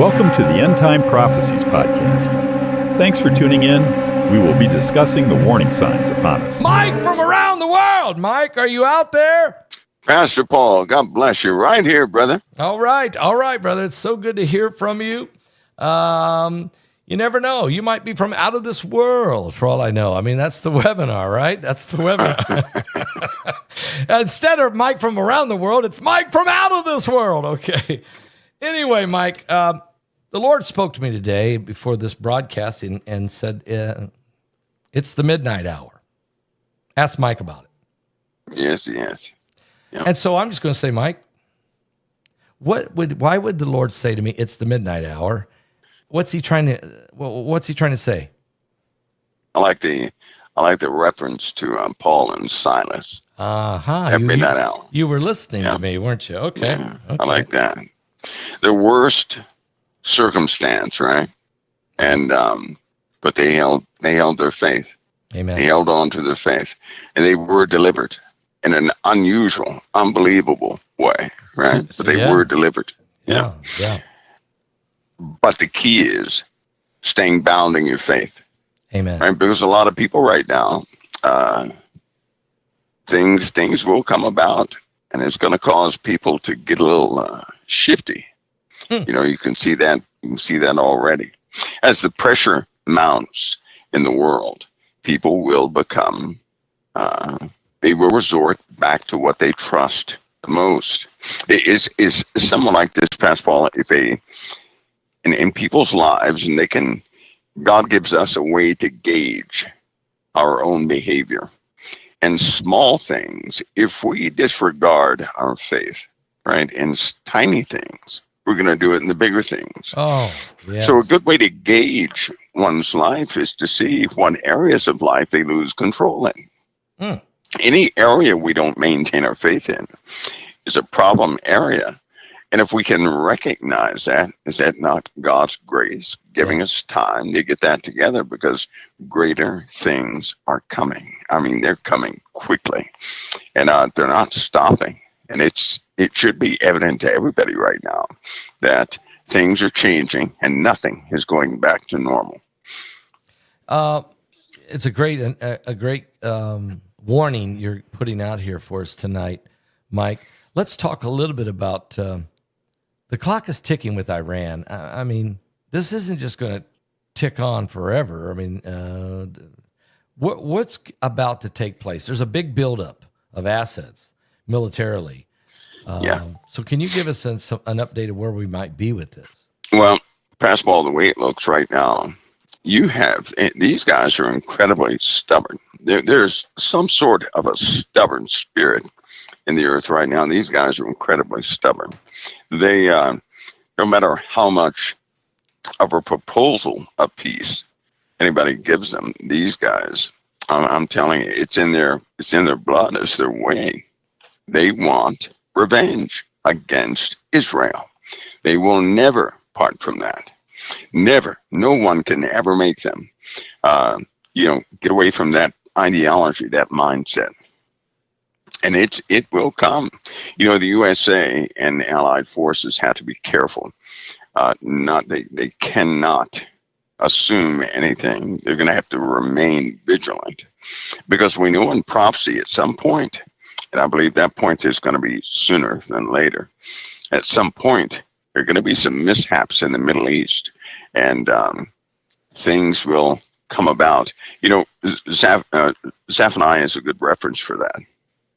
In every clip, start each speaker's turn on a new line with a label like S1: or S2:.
S1: Welcome to the End Time Prophecies podcast. Thanks for tuning in. We will be discussing the warning signs upon us.
S2: Mike from around the world. Mike, are you out there?
S3: Pastor Paul, God bless you. Right here, brother.
S2: All right, brother. It's so good to hear from you. You never know. You might be from out of this world, for all I know. I mean, that's the webinar, right? That's the webinar. Instead of Mike from around the world, it's Mike from out of this world. Okay. Anyway, Mike, the Lord spoke to me today before this broadcast and said, it's the midnight hour. Ask Mike about it.
S3: Yes. Yeah.
S2: And so I'm just going to say, Mike, why would the Lord say to me, it's the midnight hour? What's he trying to say?
S3: I like the reference to Paul and Silas. At midnight hour.
S2: You were listening to me, weren't you? Okay.
S3: Yeah,
S2: okay.
S3: I like that. The worst circumstance, right? And but they held their faith.
S2: Amen.
S3: They held on to their faith, and they were delivered in an unusual, unbelievable way, right? But they were delivered.
S2: Yeah.
S3: But the key is staying bound in your faith.
S2: Amen.
S3: Right? Because a lot of people right now, things will come about, and it's going to cause people to get a little shifty. You know, you can see that. You can see that already. As the pressure mounts in the world, people will become. They will resort back to what they trust the most. Is someone like this, Pastor Paul? If in people's lives, and God gives us a way to gauge our own behavior. And small things, if we disregard our faith, right, in tiny things, we're going to do it in the bigger things.
S2: Oh, yes.
S3: So a good way to gauge one's life is to see what areas of life they lose control in. Any area we don't maintain our faith in is a problem area. And if we can recognize that, is that not God's grace giving us time to get that together? Because greater things are coming. I mean, they're coming quickly, and they're not stopping. And it should be evident to everybody right now that things are changing and nothing is going back to normal.
S2: It's a great warning you're putting out here for us tonight, Mike. Let's talk a little bit about the clock is ticking with Iran. I mean, this isn't just going to tick on forever. I mean, what's about to take place? There's a big buildup of assets militarily. So can you give us an update of where we might be with this?
S3: Well, Pastor Paul, the way it looks right now, these guys are incredibly stubborn. There's some sort of a stubborn spirit in the earth right now. These guys are incredibly stubborn. They, no matter how much of a proposal of peace anybody gives them, these guys, I'm telling you, it's in their blood. It's their way. They want revenge against Israel. They will never part from that. Never. No one can ever make them, get away from that ideology, that mindset. And it will come. You know, the USA and allied forces have to be careful. They cannot assume anything. They're going to have to remain vigilant, because we know in prophecy at some point, and I believe that point is going to be sooner than later. At some point, there are going to be some mishaps in the Middle East, and things will come about. You know, Zephaniah is a good reference for that.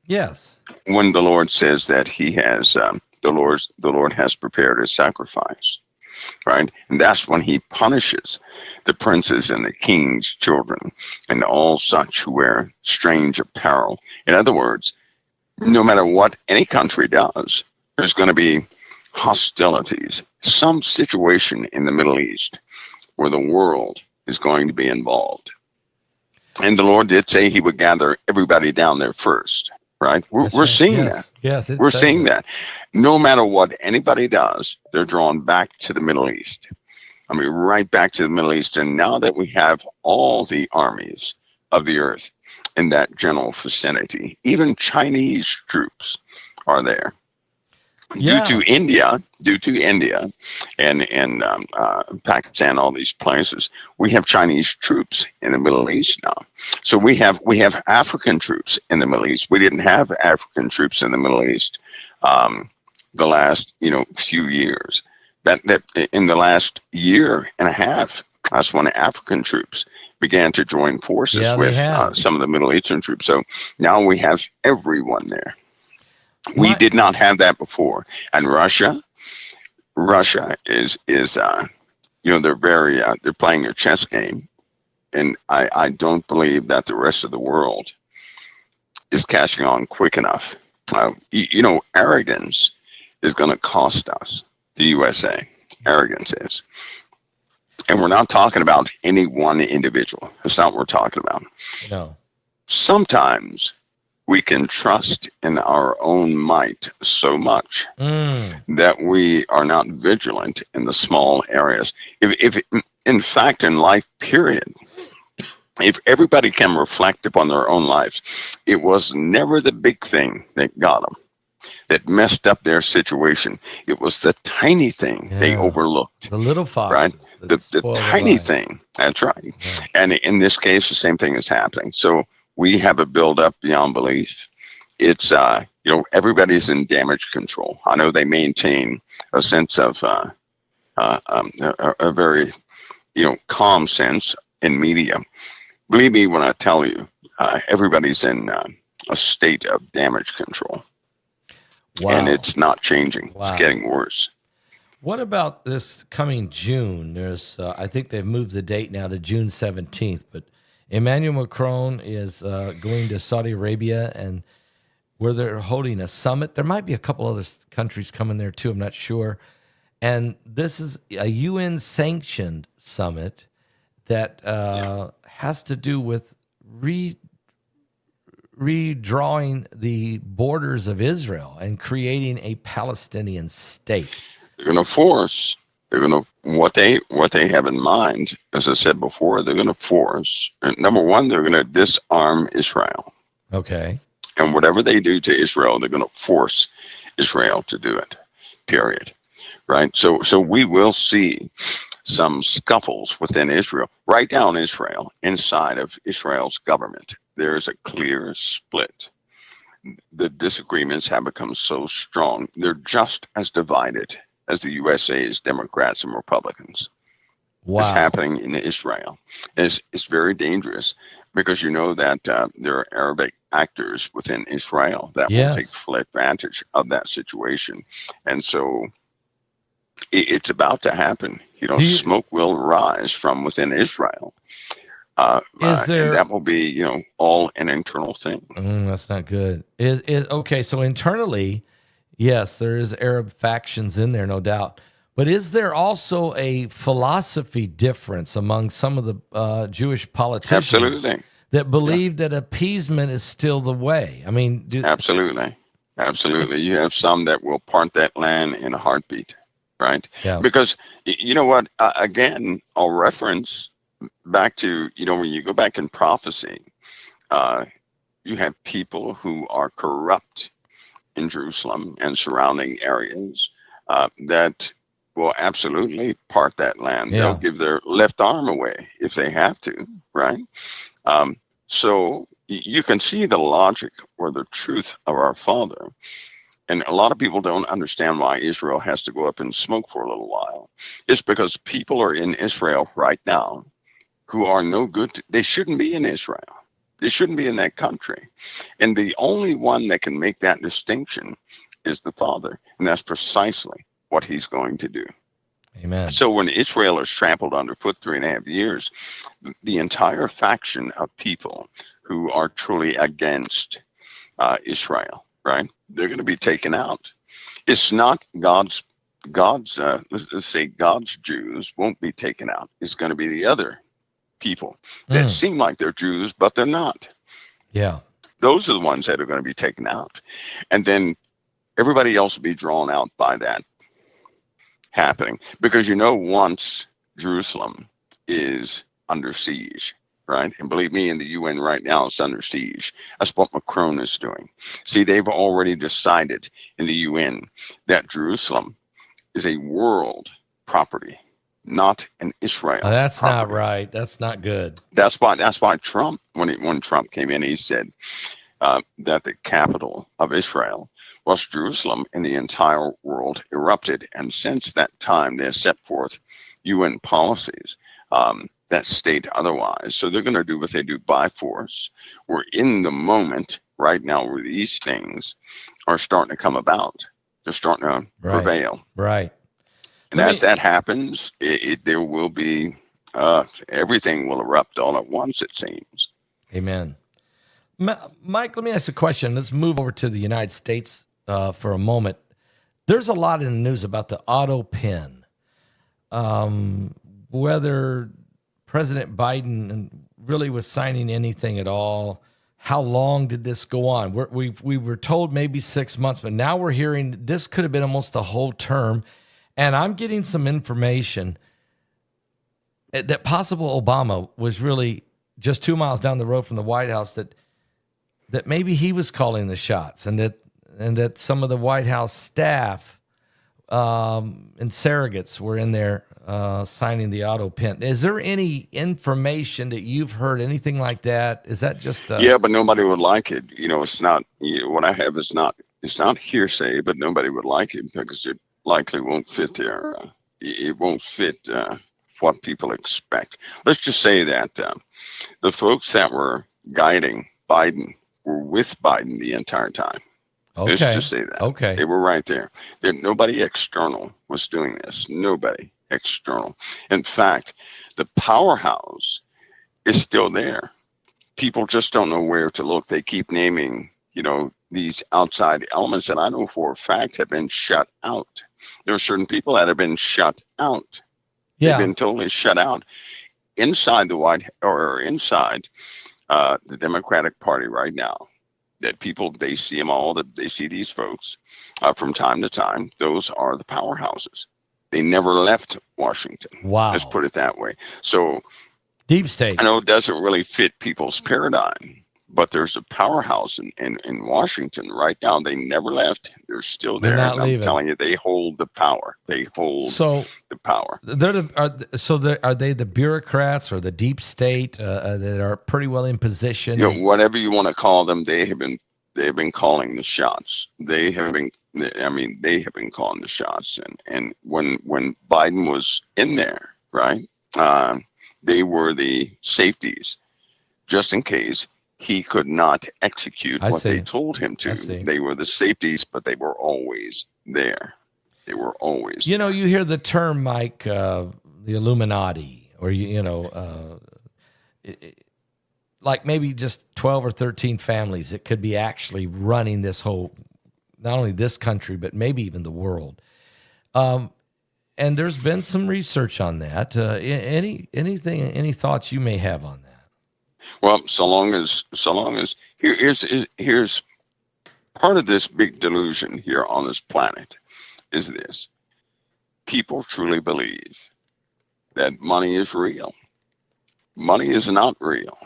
S2: Yes.
S3: When the Lord says that He has, the Lord has prepared a sacrifice, right? And that's when He punishes the princes and the king's children and all such who wear strange apparel. In other words, no matter what any country does, there's going to be hostilities, some situation in the Middle East where the world is going to be involved. And the Lord did say He would gather everybody down there first. Right? We're seeing that.
S2: Yes,
S3: we're seeing that. No matter what anybody does, they're drawn back to the Middle East. I mean, right back to the Middle East. And now that we have all the armies of the earth in that general vicinity, even Chinese troops are there.
S2: Yeah.
S3: Due to India, and Pakistan, all these places, we have Chinese troops in the Middle East now. So we have African troops in the Middle East. We didn't have African troops in the Middle East the last few years. That in the last year and a half, that's when African troops began to join forces
S2: Yeah, they
S3: with
S2: have.
S3: some of the Middle Eastern troops. So now we have everyone there. We
S2: My,
S3: did not have that before. And Russia is they're playing a chess game, and I don't believe that the rest of the world is catching on quick enough. Arrogance is going to cost us, the USA. Arrogance is. And we're not talking about any one individual. That's not what we're talking about.
S2: no.
S3: Sometimes we can trust in our own might so much that we are not vigilant in the small areas. If in fact, in life, period, if everybody can reflect upon their own lives, it was never the big thing that got them, that messed up their situation. It was the tiny thing they overlooked.
S2: The little
S3: Right?
S2: foxes.
S3: The tiny thing. That's right.
S2: Yeah.
S3: And in this case, the same thing is happening. So we have a buildup beyond belief. It's, everybody's in damage control. I know they maintain a sense of a very, calm sense in media. Believe me when I tell you, everybody's in a state of damage control.
S2: Wow.
S3: And it's not changing.
S2: Wow.
S3: It's getting worse.
S2: What about this coming June? There's, I think they've moved the date now to June 17th, but Emmanuel Macron is going to Saudi Arabia, and where they're holding a summit. There might be a couple other countries coming there too. I'm not sure. And this is a UN-sanctioned summit that has to do with redrawing the borders of Israel and creating a Palestinian state.
S3: They're going to force. What they have in mind, as I said before, they're going to force. Number one, they're going to disarm Israel.
S2: Okay.
S3: And whatever they do to Israel, they're going to force Israel to do it. Period. Right. So we will see some scuffles within Israel. Right now in Israel, inside of Israel's government, there is a clear split. The disagreements have become so strong. They're just as divided as the USA's Democrats and Republicans.
S2: Wow.
S3: It's happening in Israel. It's very dangerous because you know that there are Arabic actors within Israel that will take full advantage of that situation. And so it's about to happen. Smoke will rise from within Israel. And that will be, all an internal thing.
S2: That's not good. Okay, so internally, yes, there is Arab factions in there, no doubt. But is there also a philosophy difference among some of the Jewish politicians that believe that appeasement is still the way? I mean,
S3: absolutely. You have some that will part that land in a heartbeat, right?
S2: Yeah.
S3: Because you know what? Again, I'll reference back to, when you go back in prophecy, you have people who are corrupt in Jerusalem and surrounding areas that will absolutely part that land.
S2: Yeah.
S3: They'll give their left arm away if they have to, right? So you can see the logic or the truth of our Father. And a lot of people don't understand why Israel has to go up in smoke for a little while. It's because people are in Israel right now who are no good. They shouldn't be in Israel. They shouldn't be in that country. And the only one that can make that distinction is the Father. And that's precisely what he's going to do.
S2: Amen.
S3: So when Israel is trampled underfoot 3.5 years, the entire faction of people who are truly against Israel, right? They're going to be taken out. It's not God's let's say God's Jews won't be taken out. It's going to be the other people that seem like they're Jews, but they're not.
S2: Yeah.
S3: Those are the ones that are going to be taken out. And then everybody else will be drawn out by that happening. Because once Jerusalem is under siege, right? And believe me, in the UN right now, it's under siege. That's what Macron is doing. See, they've already decided in the UN that Jerusalem is a world property, not an Israel
S2: Oh, that's not
S3: property.
S2: right. That's not good.
S3: That's why Trump, when Trump came in, he said that the capital of Israel was Jerusalem, and the entire world erupted. And since that time, they have set forth UN policies that state otherwise. So they're going to do what they do by force. We're in the moment right now where these things are starting to come about. They're starting to prevail.
S2: Right.
S3: And as that happens, there will be everything will erupt all at once, it seems.
S2: Amen. Mike, let me ask a question. Let's move over to the United States for a moment. There's a lot in the news about the auto pen, whether President Biden really was signing anything at all. How long did this go on? We were told maybe 6 months, but now we're hearing this could have been almost a whole term. And I'm getting some information that possible Obama was really just 2 miles down the road from the White House, that maybe he was calling the shots, and that some of the White House staff and surrogates were in there signing the auto pen. Is there any information that you've heard, anything like that? Is that just
S3: yeah, but nobody would like it. It's not. What I have is not. It's not hearsay, but nobody would like it because it likely won't fit their. It won't fit what people expect. Let's just say that the folks that were guiding Biden were with Biden the entire time.
S2: okay?
S3: Let's just say that.
S2: Okay.
S3: They were right there. Nobody external was doing this. Nobody external. In fact, the powerhouse is still there. People just don't know where to look. They keep naming, these outside elements that I know for a fact have been shut out. There are certain people that have been shut out.
S2: Yeah.
S3: They've been totally shut out inside the inside the Democratic Party right now. That people, they see them all, that they see these folks from time to time. Those are the powerhouses. They never left Washington.
S2: Wow.
S3: Let's put it that way. So
S2: Deep state.
S3: I know it doesn't really fit people's paradigm, but there's a powerhouse in Washington right now. They never left. They're still there.
S2: They're not
S3: And
S2: leaving.
S3: I'm telling you, they hold the power. They hold the power.
S2: Are they the bureaucrats or the deep state that are pretty well in position?
S3: Whatever you want to call them, they have been calling the shots. They have been calling the shots. And when Biden was in there, right, they were the safeties, just in case he could not execute what they told him to. They were the safeties, but they were always there. They were always.
S2: You hear the term, Mike, the Illuminati, or like maybe just 12 or 13 families that could be actually running this whole, not only this country, but maybe even the world. And there's been some research on that. Any thoughts you may have on that?
S3: Well, so long as here's part of this big delusion here on this planet is this: people truly believe that money is real. Money is not real.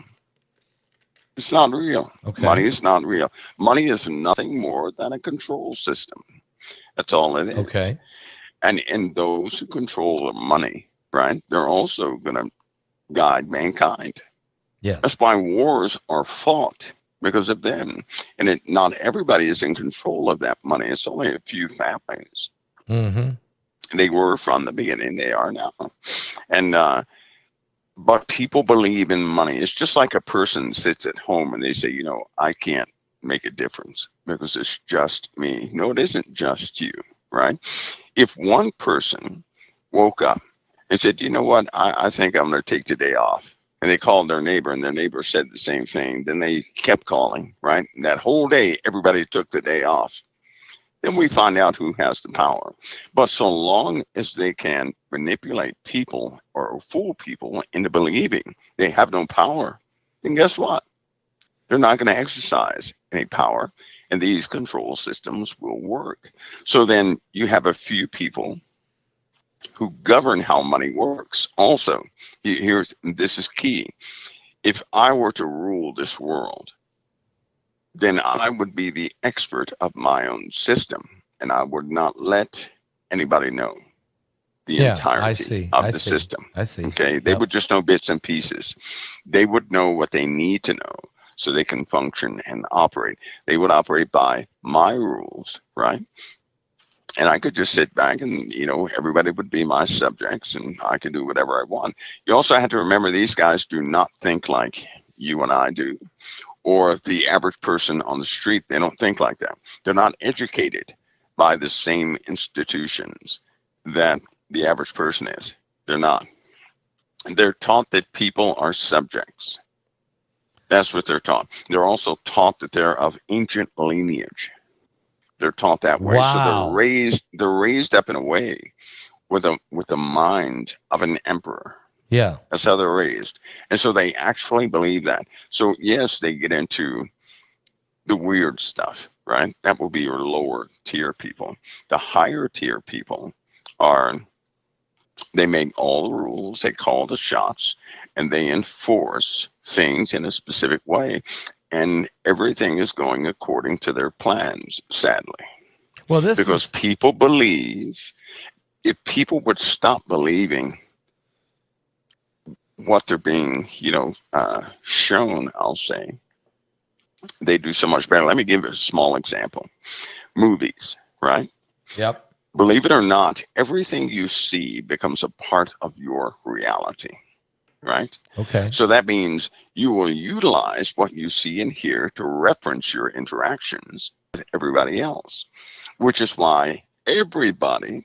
S3: It's not real.
S2: Okay.
S3: Money is not real. Money is nothing more than a control system. That's all it is.
S2: Okay.
S3: And those who control the money, right, they're also going to guide mankind.
S2: Yeah.
S3: That's why wars are fought, because of them. And not everybody is in control of that money. It's only a few families.
S2: Mm-hmm.
S3: They were from the beginning. They are now. And but people believe in money. It's just like a person sits at home and they say, I can't make a difference because it's just me. No, it isn't just you, right? If one person woke up and said, you know what, I think I'm going to take the day off. And they called their neighbor, and their neighbor said the same thing. Then they kept calling, right? And that whole day, everybody took the day off. Then we find out who has the power. But so long as they can manipulate people or fool people into believing they have no power, then guess what? They're not going to exercise any power, and these control systems will work. So then you have a few people who govern how money works. Also, this is key. If I were to rule this world, then I would be the expert of my own system, and I would not let anybody know the
S2: Yeah,
S3: entirety of the system.
S2: I see.
S3: Okay, they
S2: Yep.
S3: would just know bits and pieces. They would know what they need to know so they can function and operate. They would operate by my rules, right? And I could just sit back and, everybody would be my subjects and I could do whatever I want. You also have to remember these guys do not think like you and I do, or the average person on the street. They don't think like that. They're not educated by the same institutions that the average person is. They're not. They're taught that people are subjects. That's what they're taught. They're also taught that they're of ancient lineage. They're taught that way.
S2: Wow.
S3: So they're raised up in a way with the mind of an emperor.
S2: Yeah.
S3: That's how they're raised. And so they actually believe that. So yes, they get into the weird stuff, right? That will be your lower tier people. The higher tier people they make all the rules, they call the shots, and they enforce things in a specific way. And everything is going according to their plans, sadly.
S2: Well,
S3: because people believe, if people would stop believing what they're being, shown, I'll say, they do so much better. Let me give you a small example. Movies, right?
S2: Yep.
S3: Believe it or not, everything you see becomes a part of your reality, right?
S2: Okay.
S3: So that means you will utilize what you see and hear to reference your interactions with everybody else, which is why everybody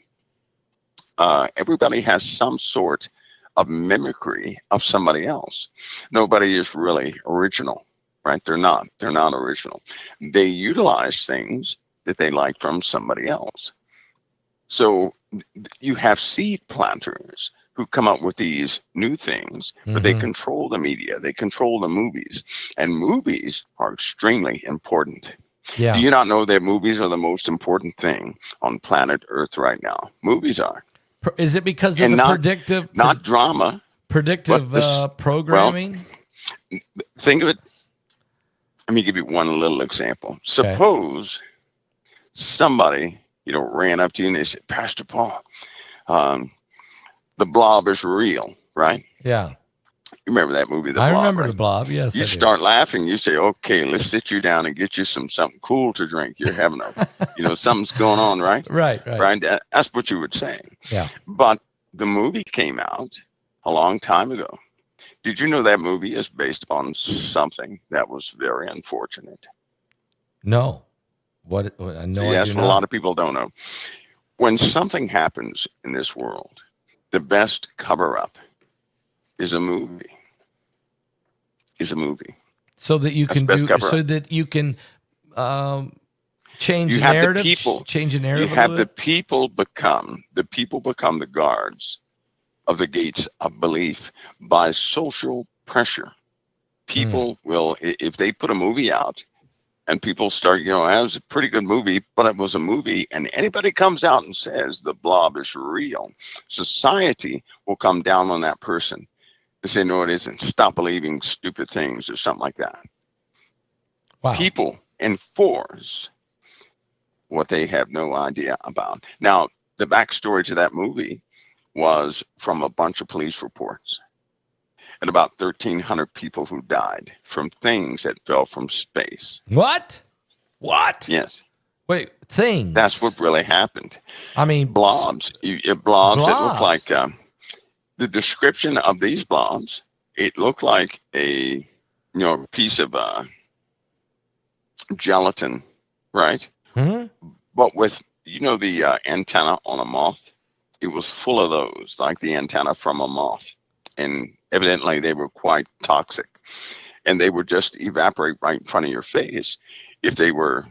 S3: has some sort of mimicry of somebody else. Nobody is really original, right? They're not original. They utilize things that they like from somebody else. So you have seed planters who come up with these new things, but they control the media, they control the movies, and movies are extremely important.
S2: Yeah.
S3: Do you not know that movies are the most important thing on planet Earth right now? Movies are.
S2: Is it because of
S3: And
S2: the
S3: not drama,
S2: predictive programming?
S3: Well, think of it. Let me give you one little example. Suppose somebody, ran up to you and they said, Pastor Paul, the blob is real, right?
S2: Yeah.
S3: You remember that movie, The Blob?
S2: I remember
S3: right?
S2: The Blob, yes.
S3: You start laughing, you say, okay, let's sit you down and get you something cool to drink. You're having something's going on, right?
S2: Right.
S3: That's what you would say.
S2: Yeah.
S3: But the movie came out a long time ago. Did you know that movie is based on something that was very unfortunate?
S2: No. What? I know.
S3: See, that's what a lot of people don't know. When something happens in this world, the best cover-up is a movie.
S2: So that you can change the narrative. Change the narrative.
S3: You have the people become the guards of the gates of belief by social pressure. People will, if they put a movie out and people start, that was a pretty good movie, but it was a movie, and anybody comes out and says the blob is real, society will come down on that person and say, no, it isn't. Stop believing stupid things or something like that.
S2: Wow.
S3: People enforce what they have no idea about. Now, the backstory to that movie was from a bunch of police reports and about 1,300 people who died from things that fell from space.
S2: What?
S3: Yes.
S2: Wait, things?
S3: That's what really happened.
S2: I mean,
S3: blobs. Blobs that look like the description of these blobs. It looked like a piece of gelatin, right?
S2: Mm-hmm.
S3: But with the antenna on a moth, it was full of those, like the antenna from a moth, and evidently they were quite toxic, and they would just evaporate right in front of your face if they were,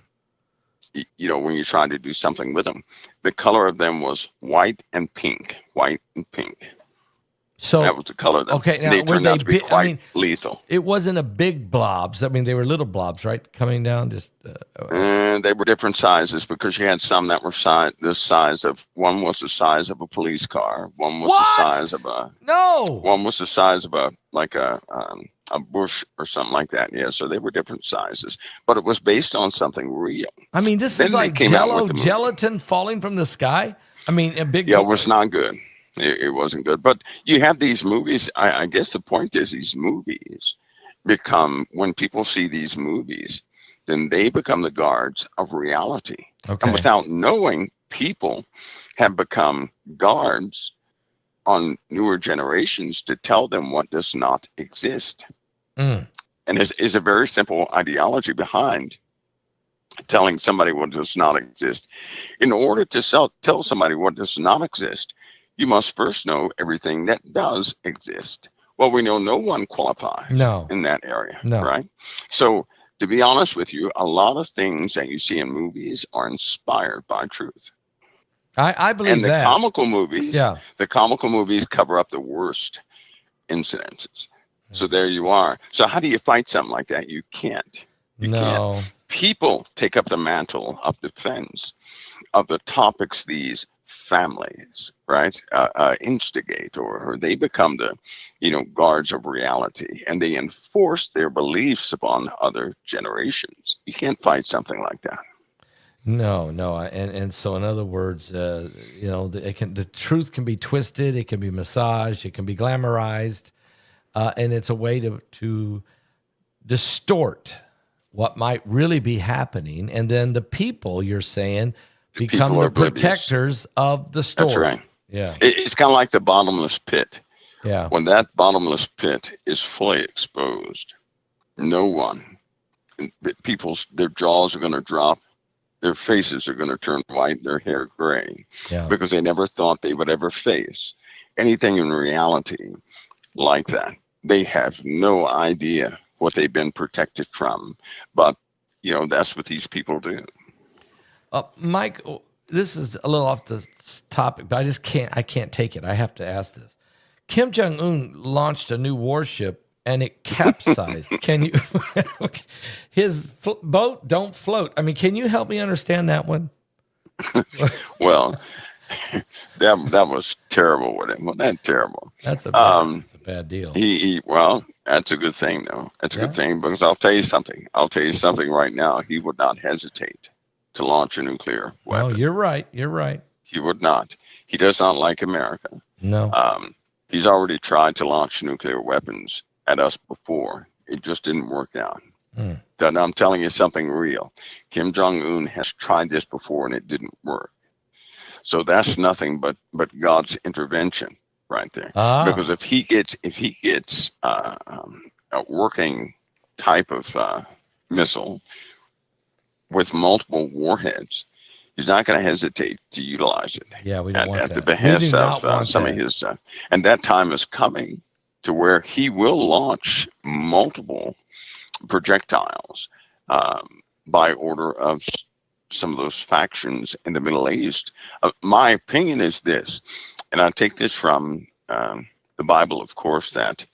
S3: when you tried to do something with them. The color of them was white and pink. So that was the color of them.
S2: Okay, now
S3: they turned out to be quite lethal.
S2: It wasn't a big blobs. I mean, they were little blobs, right? Coming down, just.
S3: And they were different sizes, because you had some that were the size of, one was the size of a police car. One was the size of a.
S2: No.
S3: One was the size of a a bush or something like that. Yeah, so they were different sizes, but it was based on something real.
S2: I mean, this
S3: Then
S2: is
S3: they
S2: like
S3: came out with the movie.
S2: gelatin falling from the sky. I mean, a big.
S3: Yeah, it was not good. It wasn't good. But you have these movies. I guess the point is these movies become, when people see these movies, then they become the guards of reality.
S2: Okay.
S3: And without knowing, people have become guards on newer generations to tell them what does not exist.
S2: Mm.
S3: And is a very simple ideology behind telling somebody what does not exist. In order to tell somebody what does not exist, you must first know everything that does exist. Well, we know no one qualifies
S2: No.
S3: in that area,
S2: No.
S3: right? So, to be honest with you, a lot of things that you see in movies are inspired by truth.
S2: I believe
S3: And the
S2: that.
S3: comical movies,
S2: Yeah.
S3: the comical movies cover up the worst incidences. So there you are. So how do you fight something like that? You can't. You
S2: No.
S3: can't. People take up the mantle of defense of the topics these families, right, instigate, or they become the, guards of reality, and they enforce their beliefs upon other generations. You can't fight something like that.
S2: No, and so in other words, the truth can be twisted, it can be massaged, it can be glamorized, and it's a way to distort what might really be happening, and then the people, you're saying, become the protectors of the story.
S3: That's right.
S2: Yeah,
S3: It's kind of like the bottomless pit.
S2: yeah.
S3: When that bottomless pit is fully exposed, no one, their jaws are going to drop. Their faces are going to turn white, their hair gray,
S2: Yeah.
S3: because they never thought they would ever face anything in reality like that. They have no idea what they've been protected from, but that's what these people do.
S2: Mike, this is a little off the topic, but I can't take it. I have to ask this. Kim Jong-un launched a new warship and it capsized. Can you? His boat don't float. I mean, can you help me understand that one?
S3: Well, that was terrible with him. Well, that's terrible.
S2: That's a bad deal.
S3: Well, that's a good thing though. That's a good thing, because I'll tell you something. Right now. He would not hesitate to launch a nuclear weapon.
S2: No, you're right. You're right.
S3: He would not. He does not like America.
S2: No.
S3: He's already tried to launch nuclear weapons at us before. It just didn't work out. And I'm telling you something real. Kim Jong-un has tried this before and it didn't work. So that's nothing but God's intervention right there. Because if he gets a working type of missile with multiple warheads, he's not going to hesitate to utilize it.
S2: Yeah, we don't want that.
S3: At the behest of some
S2: that.
S3: of his, and that time is coming to where he will launch multiple projectiles by order of some of those factions in the Middle East. My opinion is this, and I take this from the Bible, of course, that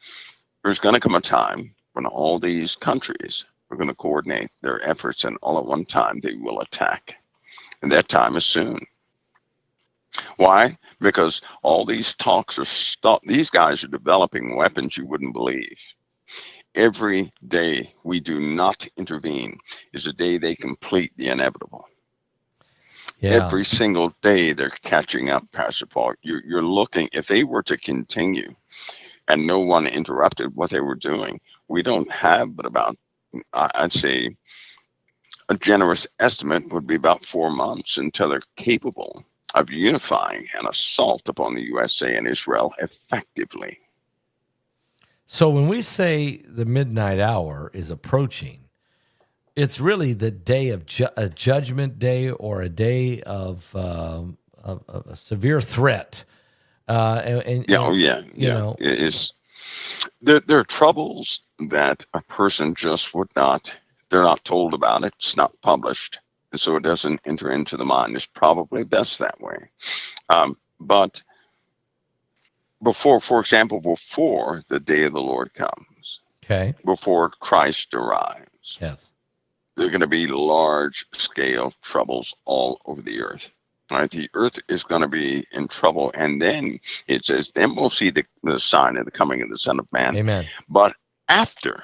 S3: there's going to come a time when all these countries are going to coordinate their efforts, and all at one time they will attack. And that time is soon. Why? Because all these talks are stopped. These guys are developing weapons you wouldn't believe. Every day we do not intervene is a day they complete the inevitable. Yeah. Every single day they're catching up, Pastor Paul. You're looking, if they were to continue and no one interrupted what they were doing, we don't have but about, I'd say, a generous estimate would be about 4 months until they're capable of unifying an assault upon the USA and Israel effectively.
S2: So when we say the midnight hour is approaching, it's really the day of a judgment day, or a day of a severe threat.
S3: It's there are troubles that a person just would not. They're not told about it. It's not published, and so it doesn't enter into the mind. It's probably best that way. But for example, before the day of the Lord comes,
S2: okay,
S3: before Christ arrives,
S2: yes,
S3: there are going to be large-scale troubles all over the earth. Right? The earth is going to be in trouble, and then it says, then we'll see the sign of the coming of the Son of Man.
S2: Amen.
S3: But after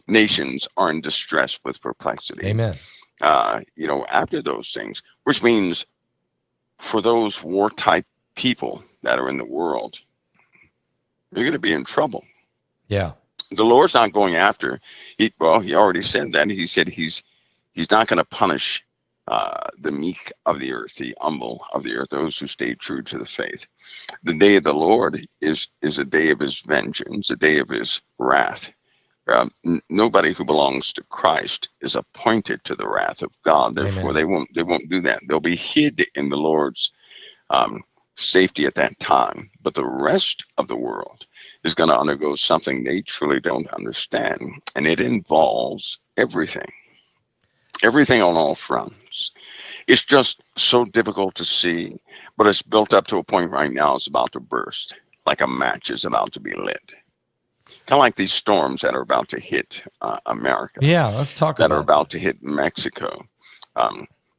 S3: nations are in distress with perplexity.
S2: Amen.
S3: After those things, which means for those war-type people that are in the world, you're going to be in trouble.
S2: Yeah.
S3: The Lord's not going after. He already said that. He said he's not going to punish the meek of the earth, the humble of the earth, those who stay true to the faith. The day of the Lord is a day of his vengeance, a day of his wrath. Nobody who belongs to Christ is appointed to the wrath of God. Therefore, they won't do that. They'll be hid in the Lord's safety at that time. But the rest of the world is going to undergo something they truly don't understand, and it involves everything on all fronts. It's just so difficult to see, but it's built up to a point right now. It's about to burst, like a match is about to be lit. Kind of like these storms that are about to hit America.
S2: Yeah, let's talk about
S3: that are about to hit Mexico.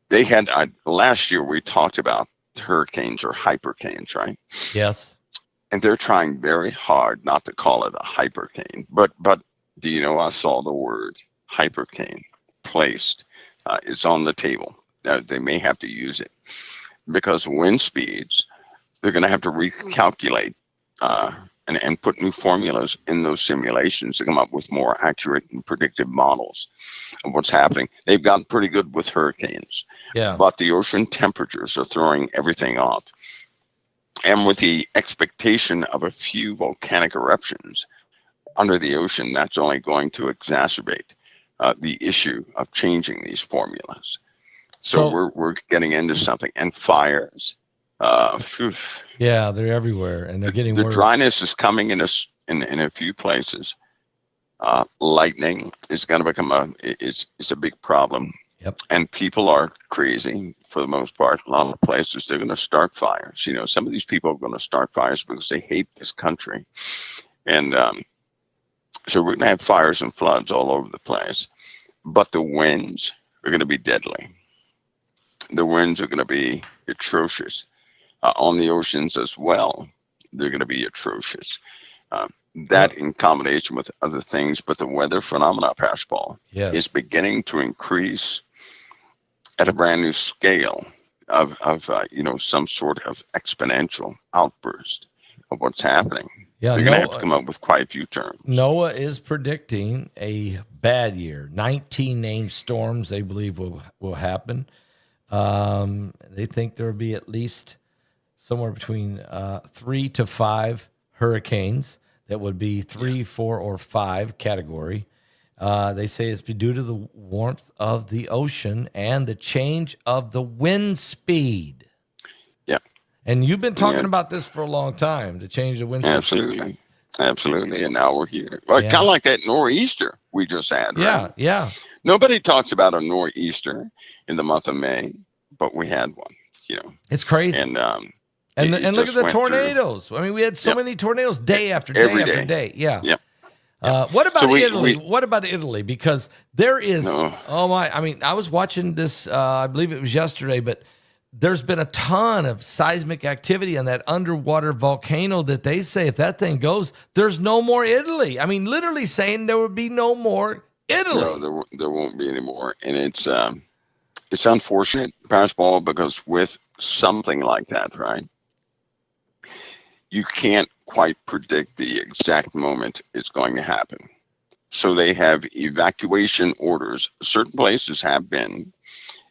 S3: They had last year we talked about hurricanes or hypercanes, right?
S2: Yes.
S3: And they're trying very hard not to call it a hypercane. But do you know, I saw the word hypercane placed. It's on the table. They may have to use it because wind speeds, they're going to have to recalculate and put new formulas in those simulations to come up with more accurate and predictive models of what's happening. They've gotten pretty good with hurricanes, but the ocean temperatures are throwing everything off. And with the expectation of a few volcanic eruptions under the ocean, that's only going to exacerbate the issue of changing these formulas. So we're getting into something. And fires.
S2: Yeah, they're everywhere, and they're getting worse.
S3: The dryness is coming in a few places. Lightning is going to become it's a big problem.
S2: Yep.
S3: And people are crazy for the most part. A lot of places they're going to start fires. Some of these people are going to start fires because they hate this country, and so we're going to have fires and floods all over the place. But the winds are going to be deadly. The winds are going to be atrocious. On the oceans as well, they're going to be atrocious. That in combination with other things, but the weather phenomena, Pastor Paul, is beginning to increase at a brand new scale of some sort of exponential outburst of what's happening.
S2: Yeah,
S3: they're going to have to come up with quite a few terms.
S2: NOAA is predicting a bad year. 19 named storms they believe will happen. They think there will be at least somewhere between 3 to 5 hurricanes that would be 3, 4, or 5 category. They say it's due to the warmth of the ocean and the change of the wind speed.
S3: Yeah.
S2: And you've been talking about this for a long time, to change the wind speed.
S3: Absolutely. And now we're here. Well, kind of like that nor'easter we just had, right?
S2: Yeah.
S3: Nobody talks about a nor'easter in the month of May, but we had one,
S2: It's crazy.
S3: And
S2: look at the tornadoes. I mean, we had so many tornadoes day after day after day. Yeah. What about Italy? What about Italy? Because there is, I was watching this, I believe it was yesterday, but there's been a ton of seismic activity on that underwater volcano that they say if that thing goes, there's no more Italy. I mean, literally saying there would be no more Italy.
S3: No, there won't be any more. And it's unfortunate, Pastor Paul, because with something like that, right, you can't quite predict the exact moment it's going to happen. So they have evacuation orders. Certain places have been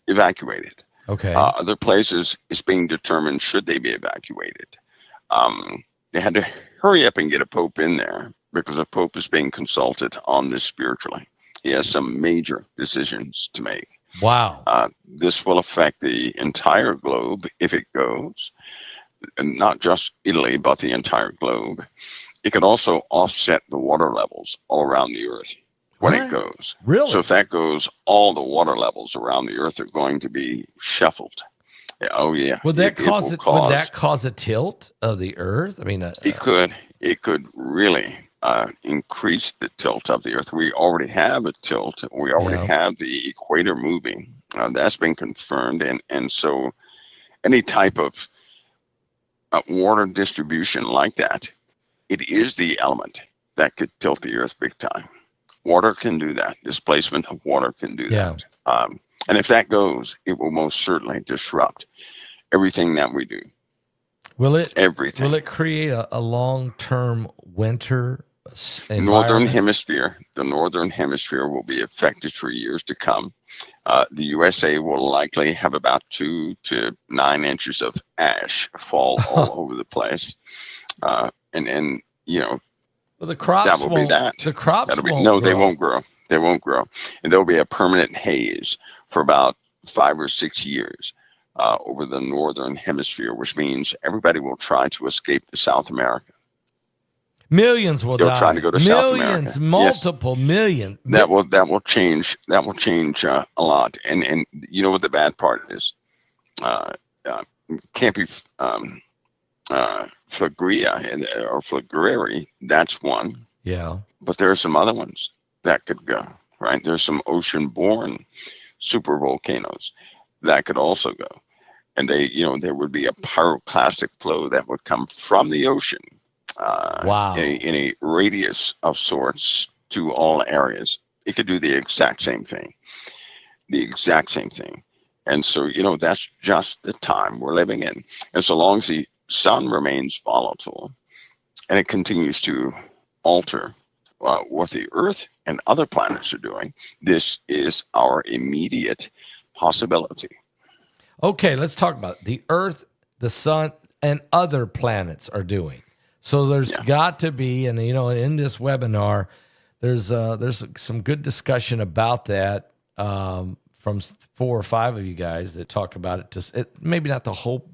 S3: evacuated.
S2: Okay.
S3: Other places, it's being determined should they be evacuated. They had to hurry up and get a pope in there because a pope is being consulted on this spiritually. He has some major decisions to make.
S2: Wow.
S3: This will affect the entire globe if it goes, and not just Italy, but the entire globe. It could also offset the water levels all around the earth when it goes.
S2: Really?
S3: So if that goes, all the water levels around the earth are going to be shuffled. Oh yeah.
S2: Would that cause a tilt of the earth? I mean,
S3: it could really increase the tilt of the earth. We already have a tilt. We already have the equator moving. That's been confirmed, and so any type of water distribution like that, it is the element that could tilt the Earth big time. Water can do that. Displacement of water can do that. And if that goes, it will most certainly disrupt everything that we do.
S2: Will it?
S3: Everything.
S2: Will it create a long-term winter
S3: Northern Hemisphere? The Northern Hemisphere will be affected for years to come. The USA will likely have about 2 to 9 inches of ash fall all over the place, and you know.
S2: Well, the crops
S3: that will
S2: won't,
S3: be that.
S2: The crops
S3: That'll be,
S2: won't
S3: no,
S2: grow.
S3: they won't grow. They won't grow. And there'll be a permanent haze for about 5 or 6 years over the Northern Hemisphere, which means everybody will try to escape to South America.
S2: Millions will
S3: They'll
S2: die.
S3: try to go to South America.
S2: Millions, multiple million.
S3: That will change. That will change a lot. And you know what the bad part is? Can't be Flagria or Flagreri. That's one.
S2: Yeah. But
S3: there are some other ones that could go, right? There's some ocean-borne super volcanoes that could also go. And there would be a pyroclastic flow that would come from the ocean in a radius of sorts to all areas. It could do the exact same thing. And so, that's just the time we're living in. And so long as the sun remains volatile and it continues to alter what the Earth and other planets are doing, this is our immediate possibility.
S2: Okay, let's talk about it. The Earth, the sun, and other planets are doing. So there's got to be, and in this webinar, there's some good discussion about that from 4 or 5 of you guys that talk about it. Maybe not the whole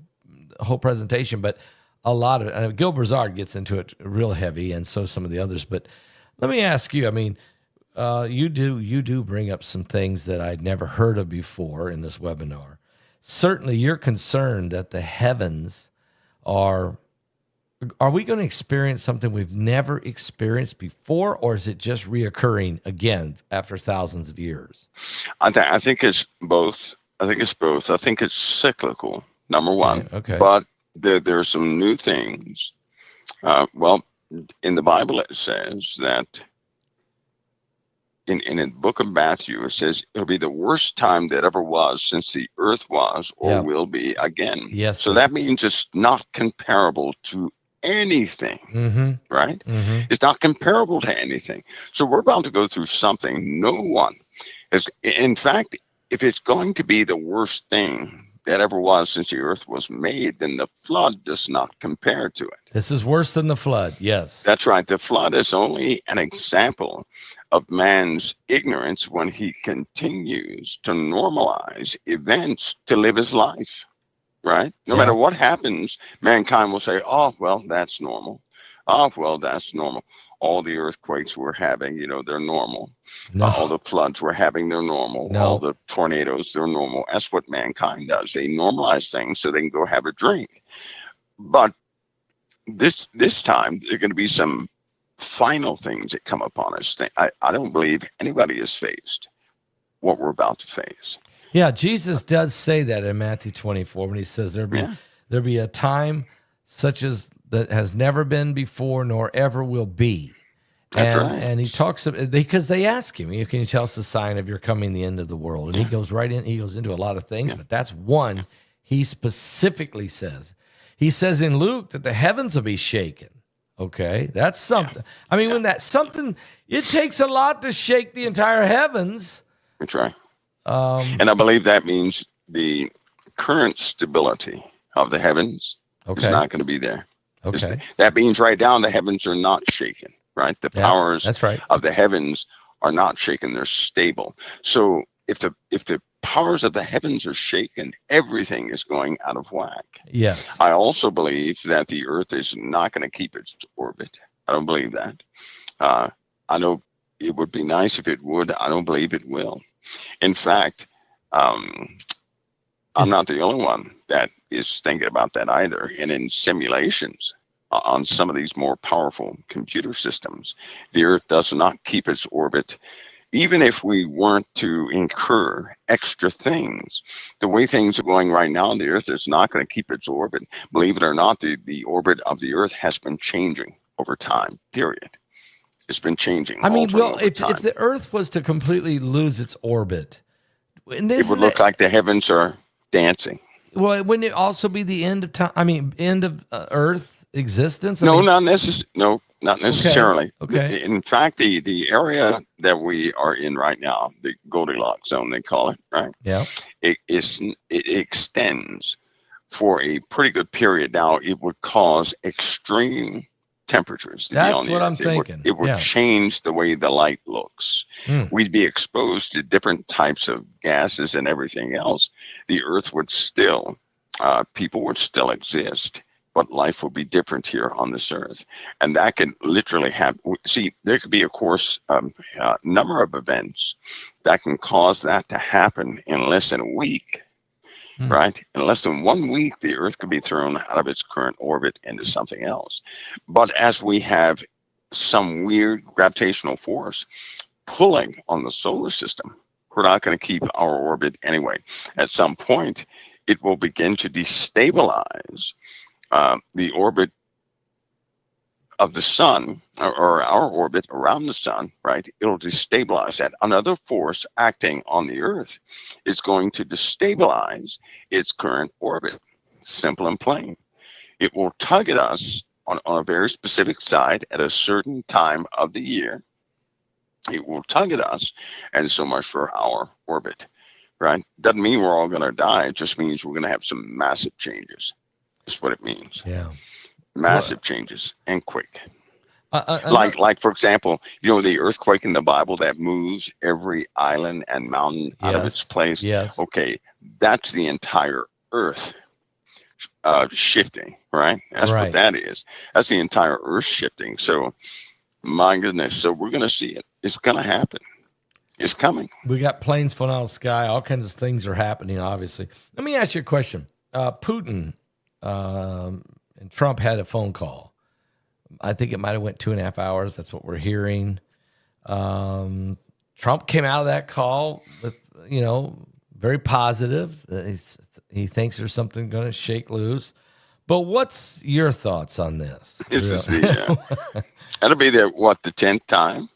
S2: presentation, but a lot of it. Gil Broussard gets into it real heavy, and so some of the others. But let me ask you. I mean, you do bring up some things that I'd never heard of before in this webinar. Certainly, you're concerned that the heavens are we going to experience something we've never experienced before, or is it just reoccurring again after thousands of years?
S3: I think it's both. I think it's cyclical, number one.
S2: Okay.
S3: But there are some new things. In the Bible, it says that in the book of Matthew, it says it'll be the worst time that ever was since the earth was or will be again.
S2: Yes.
S3: So that means it's not comparable to anything, right? Mm-hmm. It's not comparable to anything. So we're about to go through something no one is. In fact, if it's going to be the worst thing that ever was since the earth was made, then the flood does not compare to it.
S2: This is worse than the flood, yes.
S3: That's right. The flood is only an example of man's ignorance when he continues to normalize events to live his life, right? No matter what happens, mankind will say, oh, well, that's normal. Oh, well, that's normal. All the earthquakes we're having, they're normal.
S2: No.
S3: All the floods we're having, they're normal.
S2: No.
S3: All the tornadoes, they're normal. That's what mankind does. They normalize things so they can go have a drink. But this time, there are going to be some final things that come upon us. I don't believe anybody has faced what we're about to face.
S2: Yeah, Jesus does say that in Matthew 24 when he says there'll be a time such as that has never been before nor ever will be.
S3: That's right.
S2: And he talks because they ask him, can you tell us the sign of your coming, the end of the world? And he goes into a lot of things, but that's one he specifically says. He says in Luke that the heavens will be shaken. Okay, that's something. I mean, when that's something, it takes a lot to shake the entire heavens.
S3: That's right. And I believe that means the current stability of the heavens is not going to be there.
S2: Okay.
S3: That means right now the heavens are not shaken, right? The powers of the heavens are not shaken. They're stable. So if the powers of the heavens are shaken, everything is going out of whack.
S2: Yes.
S3: I also believe that the earth is not going to keep its orbit. I don't believe that. I know it would be nice if it would. I don't believe it will. In fact, I'm not the only one that is thinking about that either. And in simulations on some of these more powerful computer systems, the Earth does not keep its orbit. Even if we weren't to incur extra things, the way things are going right now, the Earth is not going to keep its orbit. Believe it or not, the orbit of the Earth has been changing over time, period. It's been changing.
S2: I mean,
S3: altering
S2: well,
S3: over
S2: if
S3: time.
S2: the Earth was to completely lose its orbit, and
S3: It would look like the heavens are dancing.
S2: well, wouldn't it also be the end of time? I mean, end of Earth existence? I
S3: No,
S2: mean,
S3: not necessarily.
S2: okay.
S3: In fact, the area that we are in right now, the Goldilocks zone, they call it, right?
S2: Yeah.
S3: It extends for a pretty good period. Now, it would cause extreme temperatures to be
S2: That's
S3: on the
S2: what I'm
S3: Earth.
S2: thinking.
S3: It would
S2: Yeah.
S3: change the way the light looks.
S2: Mm.
S3: We'd be exposed to different types of gases and everything else. The Earth would still, people would still exist, but life will be different here on this Earth. And that can literally happen. See, there could be, of course, a number of events that can cause that to happen in less than a week. Right? In less than 1 week, the Earth could be thrown out of its current orbit into something else. But as we have some weird gravitational force pulling on the solar system, we're not going to keep our orbit anyway. At some point, it will begin to destabilize the orbit of the sun, or our orbit around the sun, right? It'll destabilize that. Another force acting on the Earth is going to destabilize its current orbit. Simple and plain. It will tug at us on a very specific side at a certain time of the year. It will tug at us, and so much for our orbit, right? Doesn't mean we're all going to die. It just means we're going to have some massive changes. That's what it means.
S2: Yeah.
S3: Massive changes, and quick.
S2: Like,
S3: Like for example, the earthquake in the Bible that moves every island and mountain out of its place.
S2: Yes.
S3: Okay, that's the entire Earth shifting, right? That's
S2: Right.
S3: what that is. That's the entire Earth shifting. So, my goodness. So we're going to see it. It's going to happen. It's coming.
S2: We got planes falling out of the sky. All kinds of things are happening, obviously. Let me ask you a question. Putin and Trump had a phone call. I think it might have went 2.5 hours. That's what we're hearing. Trump came out of that call with, very positive. He thinks there's something going to shake loose. But what's your thoughts on this?
S3: This is that'll be the 10th time.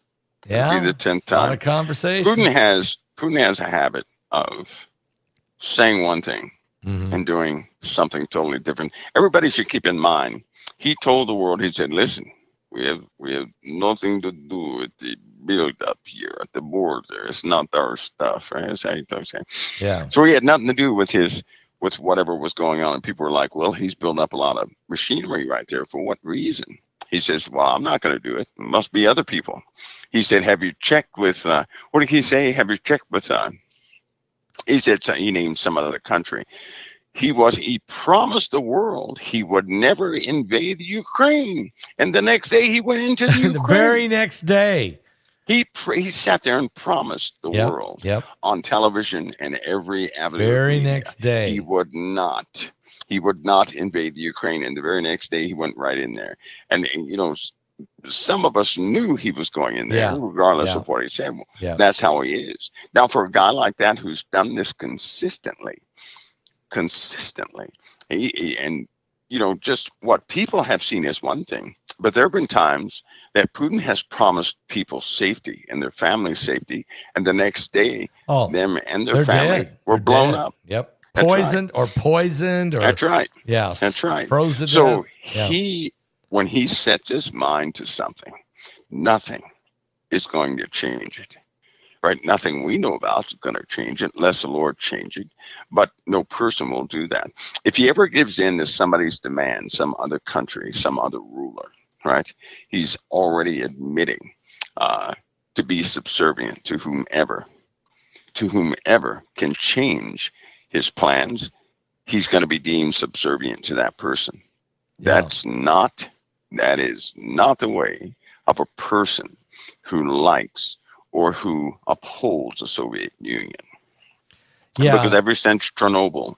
S2: Yeah,
S3: It'll be the 10th time.
S2: A lot of conversation.
S3: Putin has a habit of saying one thing and doing something totally different. Everybody should keep in mind, he told the world, he said, listen, we have nothing to do with the buildup here at the border. It's not our stuff, right? That's how he talks.
S2: Yeah.
S3: So he had nothing to do with whatever was going on. And people were like, well, he's building up a lot of machinery right there. For what reason? He says, well, I'm not going to do it. It must be other people. He said, have you checked with, what did he say? Have you checked with, he said, he named some other country. He promised the world he would never invade Ukraine. And the next day he went into the Ukraine.
S2: The very next day.
S3: He sat there and promised the world on television and every avenue.
S2: Very next day.
S3: He would not invade the Ukraine. And the very next day he went right in there. And some of us knew he was going in there, regardless of what he said. That's how he is. Now, for a guy like that who's done this consistently, and just what people have seen is one thing, but there have been times that Putin has promised people safety and their family safety, and the next day, them and their family were blown up.
S2: Yep. Poisoned.
S3: That's right.
S2: Yeah.
S3: That's right.
S2: Frozen.
S3: So when he sets his mind to something, nothing is going to change it. Right? Nothing we know about is going to change it unless the Lord changes it. But no person will do that. If he ever gives in to somebody's demand, some other country, some other ruler, right? He's already admitting to be subservient to whomever can change his plans. He's going to be deemed subservient to that person.
S2: Yeah.
S3: That is not the way of a person who likes or who upholds the Soviet Union. Yeah. Because ever since Chernobyl,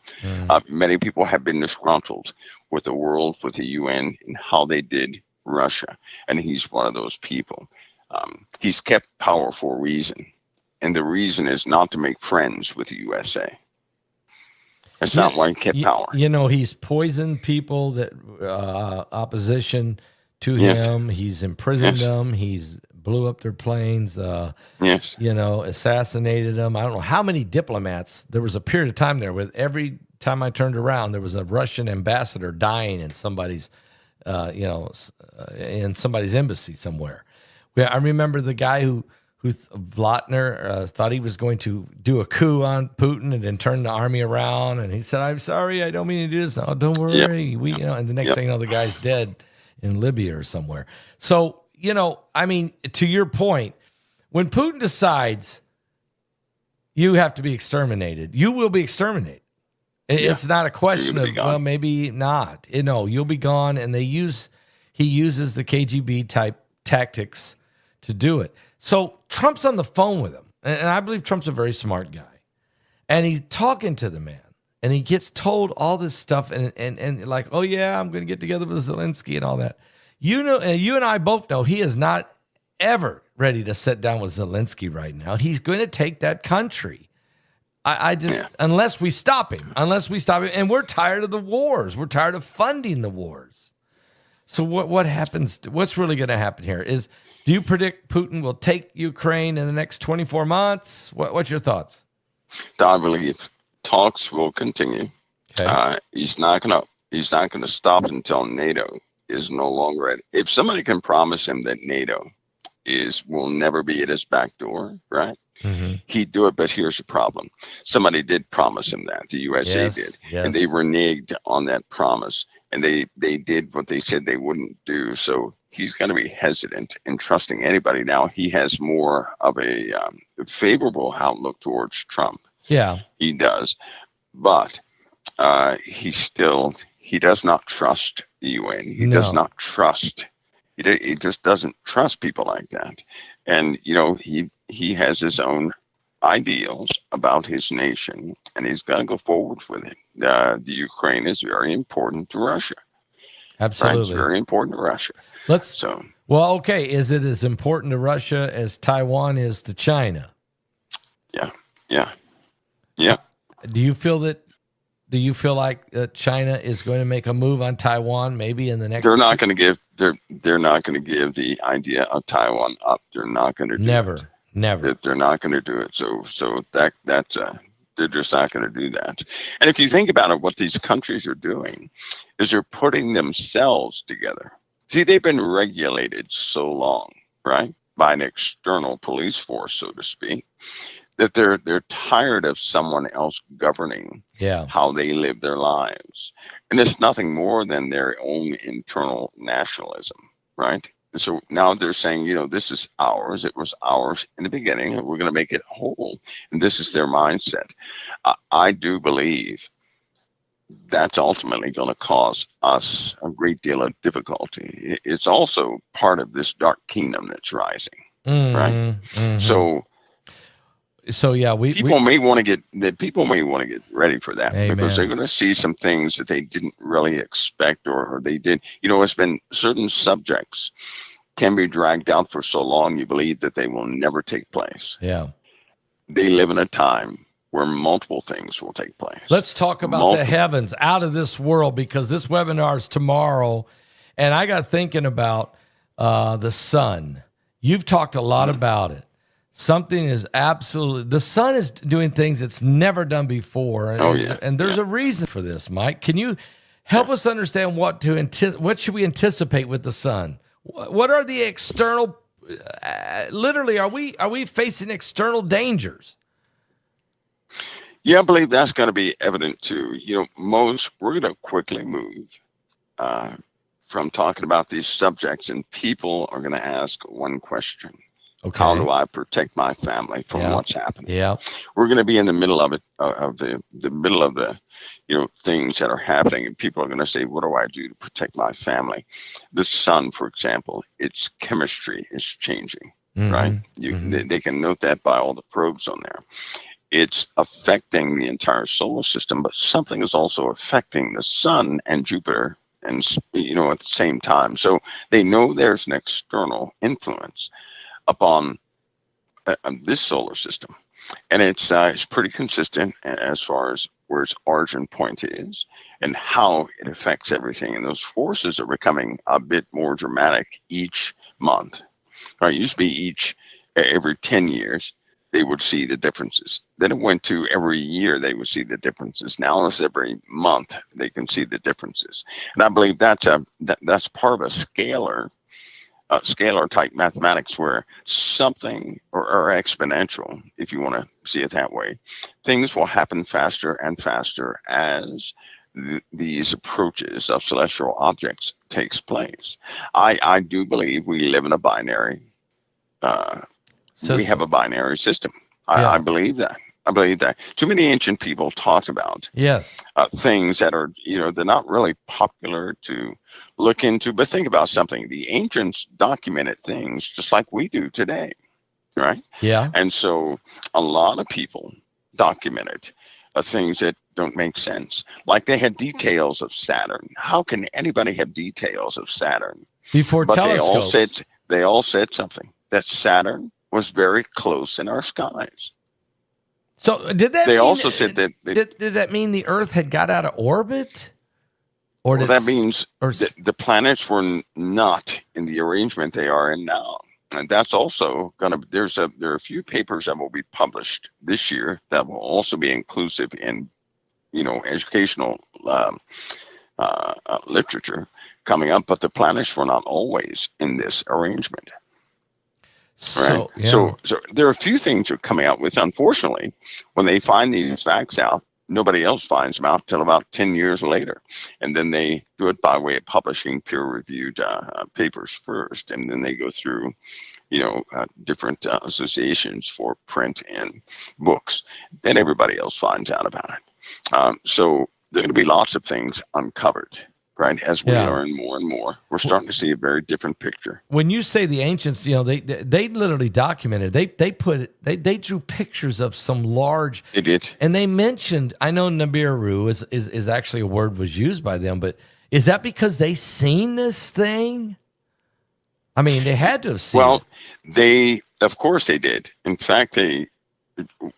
S3: many people have been disgruntled with the world, with the UN, and how they did Russia. And he's one of those people. He's kept power for a reason. And the reason is not to make friends with the USA. That's not why he kept power.
S2: He's poisoned people that opposition to him. He's imprisoned them. He's blew up their planes,
S3: Yes.
S2: assassinated them. I don't know how many diplomats. There was a period of time there with every time I turned around, there was a Russian ambassador dying in somebody's, in somebody's embassy somewhere. I remember the guy who Vladimir thought he was going to do a coup on Putin and then turn the army around. And he said, "I'm sorry, I don't mean to do this." "Oh, don't worry." And the next thing you know, the guy's dead in Libya or somewhere. So, to your point, when Putin decides you have to be exterminated, you will be exterminated. It's not a question of, well, maybe not. You'll be gone. And he uses the KGB type tactics to do it. So Trump's on the phone with him. And I believe Trump's a very smart guy. And he's talking to the man. And he gets told all this stuff and like, "Oh, yeah, I'm going to get together with Zelensky and all that." You and I both know he is not ever ready to sit down with Zelensky right now. He's going to take that country. Unless we stop him. And we're tired of the wars. We're tired of funding the wars. So what happens? What's really going to happen here is, do you predict Putin will take Ukraine in the next 24 months? What's your thoughts?
S3: I believe talks will continue.
S2: Okay.
S3: He's not gonna stop until NATO is no longer at. If somebody can promise him that NATO will never be at his back door, right?
S2: Mm-hmm.
S3: He'd do it, but here's the problem. Somebody did promise him that. The USA did.
S2: Yes.
S3: And they reneged on that promise. And they did what they said they wouldn't do. So he's going to be hesitant in trusting anybody. Now, he has more of a favorable outlook towards Trump.
S2: Yeah.
S3: He does. But he does not trust the UN. He does not trust. He just doesn't trust people like that. And, he has his own ideals about his nation, and he's going to go forward with it. The Ukraine is very important to Russia.
S2: Absolutely.
S3: Right? It's very important to Russia.
S2: Well, okay. Is it as important to Russia as Taiwan is to China?
S3: Yeah.
S2: Do you feel like China is going to make a move on Taiwan maybe in the next?
S3: They're not going to give. They're not going to give the idea of Taiwan up. They're not going to do it.
S2: Never.
S3: They're not going to do it. So that's they're just not going to do that. And if you think about it, what these countries are doing is they're putting themselves together. See, they've been regulated so long, right, by an external police force, so to speak, that they're tired of someone else governing how they live their lives. And it's nothing more than their own internal nationalism, right? And so now they're saying, this is ours. It was ours in the beginning, and we're going to make it whole. And this is their mindset. I do believe that's ultimately going to cause us a great deal of difficulty. It's also part of this dark kingdom that's rising, right?
S2: Mm-hmm. So yeah,
S3: people may want to get ready for that.
S2: Amen.
S3: Because they're going to see some things that they didn't really expect, or they did. It's been certain subjects can be dragged out for so long you believe that they will never take place.
S2: Yeah,
S3: they live in a time where multiple things will take place.
S2: Let's talk about the heavens, out of this world, because this webinar is tomorrow, and I got thinking about the sun. You've talked a lot about it. Something is the sun is doing things it's never done before. And there's a reason for this, Mike. Can you help us understand what should we anticipate with the sun? What are the external, literally, are we facing external dangers?
S3: Yeah, I believe that's going to be evident too. We're going to quickly move from talking about these subjects, and people are going to ask one question. Okay. How do I protect my family from what's happening?
S2: Yeah,
S3: we're going to be in the middle of it, the middle of the, things that are happening, and people are going to say, "What do I do to protect my family?" The sun, for example, its chemistry is changing, right? They can note that by all the probes on there. It's affecting the entire solar system, but something is also affecting the sun and Jupiter, and at the same time. So they know there's an external influence upon this solar system, and it's pretty consistent as far as where its origin point is and how it affects everything. And those forces are becoming a bit more dramatic each month. Right? It used to be every 10 years they would see the differences. Then it went to every year they would see the differences. Now it's every month they can see the differences. And I believe that's part of a scalar type mathematics where something or exponential, if you want to see it that way, things will happen faster and faster as these approaches of celestial objects takes place. I do believe we live in a binary. We have a binary system. I believe that. I believe that. Too many ancient people talked about things that are, they're not really popular to look into. But think about something. The ancients documented things just like we do today, right?
S2: Yeah.
S3: And so a lot of people documented things that don't make sense. Like they had details of Saturn. How can anybody have details of Saturn?
S2: Before telescopes.
S3: They all said something, that Saturn was very close in our skies.
S2: So did that?
S3: They
S2: mean,
S3: also said that.
S2: Did that mean the Earth had got out of orbit?
S3: Or that means the planets were not in the arrangement they are in now, and that's also going to. There are a few papers that will be published this year that will also be inclusive in, educational literature coming up. But the planets were not always in this arrangement. Right? So there are a few things that are coming out with. Unfortunately, when they find these facts out, nobody else finds them out till about 10 years later. And then they do it by way of publishing peer-reviewed papers first. And then they go through, different associations for print and books. Then everybody else finds out about it. So there are going to be lots of things uncovered. Right, as we learn more and more, we're starting to see a very different picture.
S2: When you say the ancients, they literally documented. They drew pictures of some large.
S3: They did,
S2: and they mentioned. I know Nibiru is actually a word was used by them, but is that because they seen this thing? I mean, they had to have seen.
S3: Well, of course they did. In fact,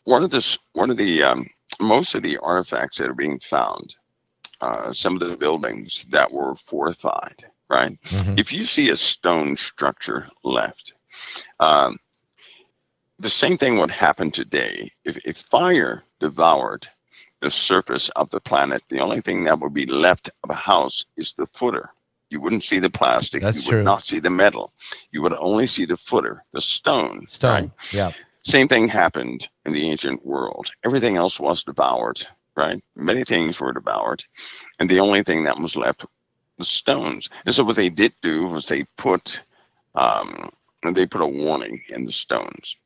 S3: one of the most of the artifacts that are being found. Some of the buildings that were fortified, right? Mm-hmm. If you see a stone structure left, the same thing would happen today. If fire devoured the surface of the planet, the only thing that would be left of a house is the footer. You wouldn't see the plastic.
S2: That's
S3: you would not see the metal. You would only see the footer, the stone. Right?
S2: Yeah.
S3: Same thing happened in the ancient world. Everything else was devoured. Right, many things were devoured, and the only thing that was left was stones. And so what they did do was they put a warning in the stones.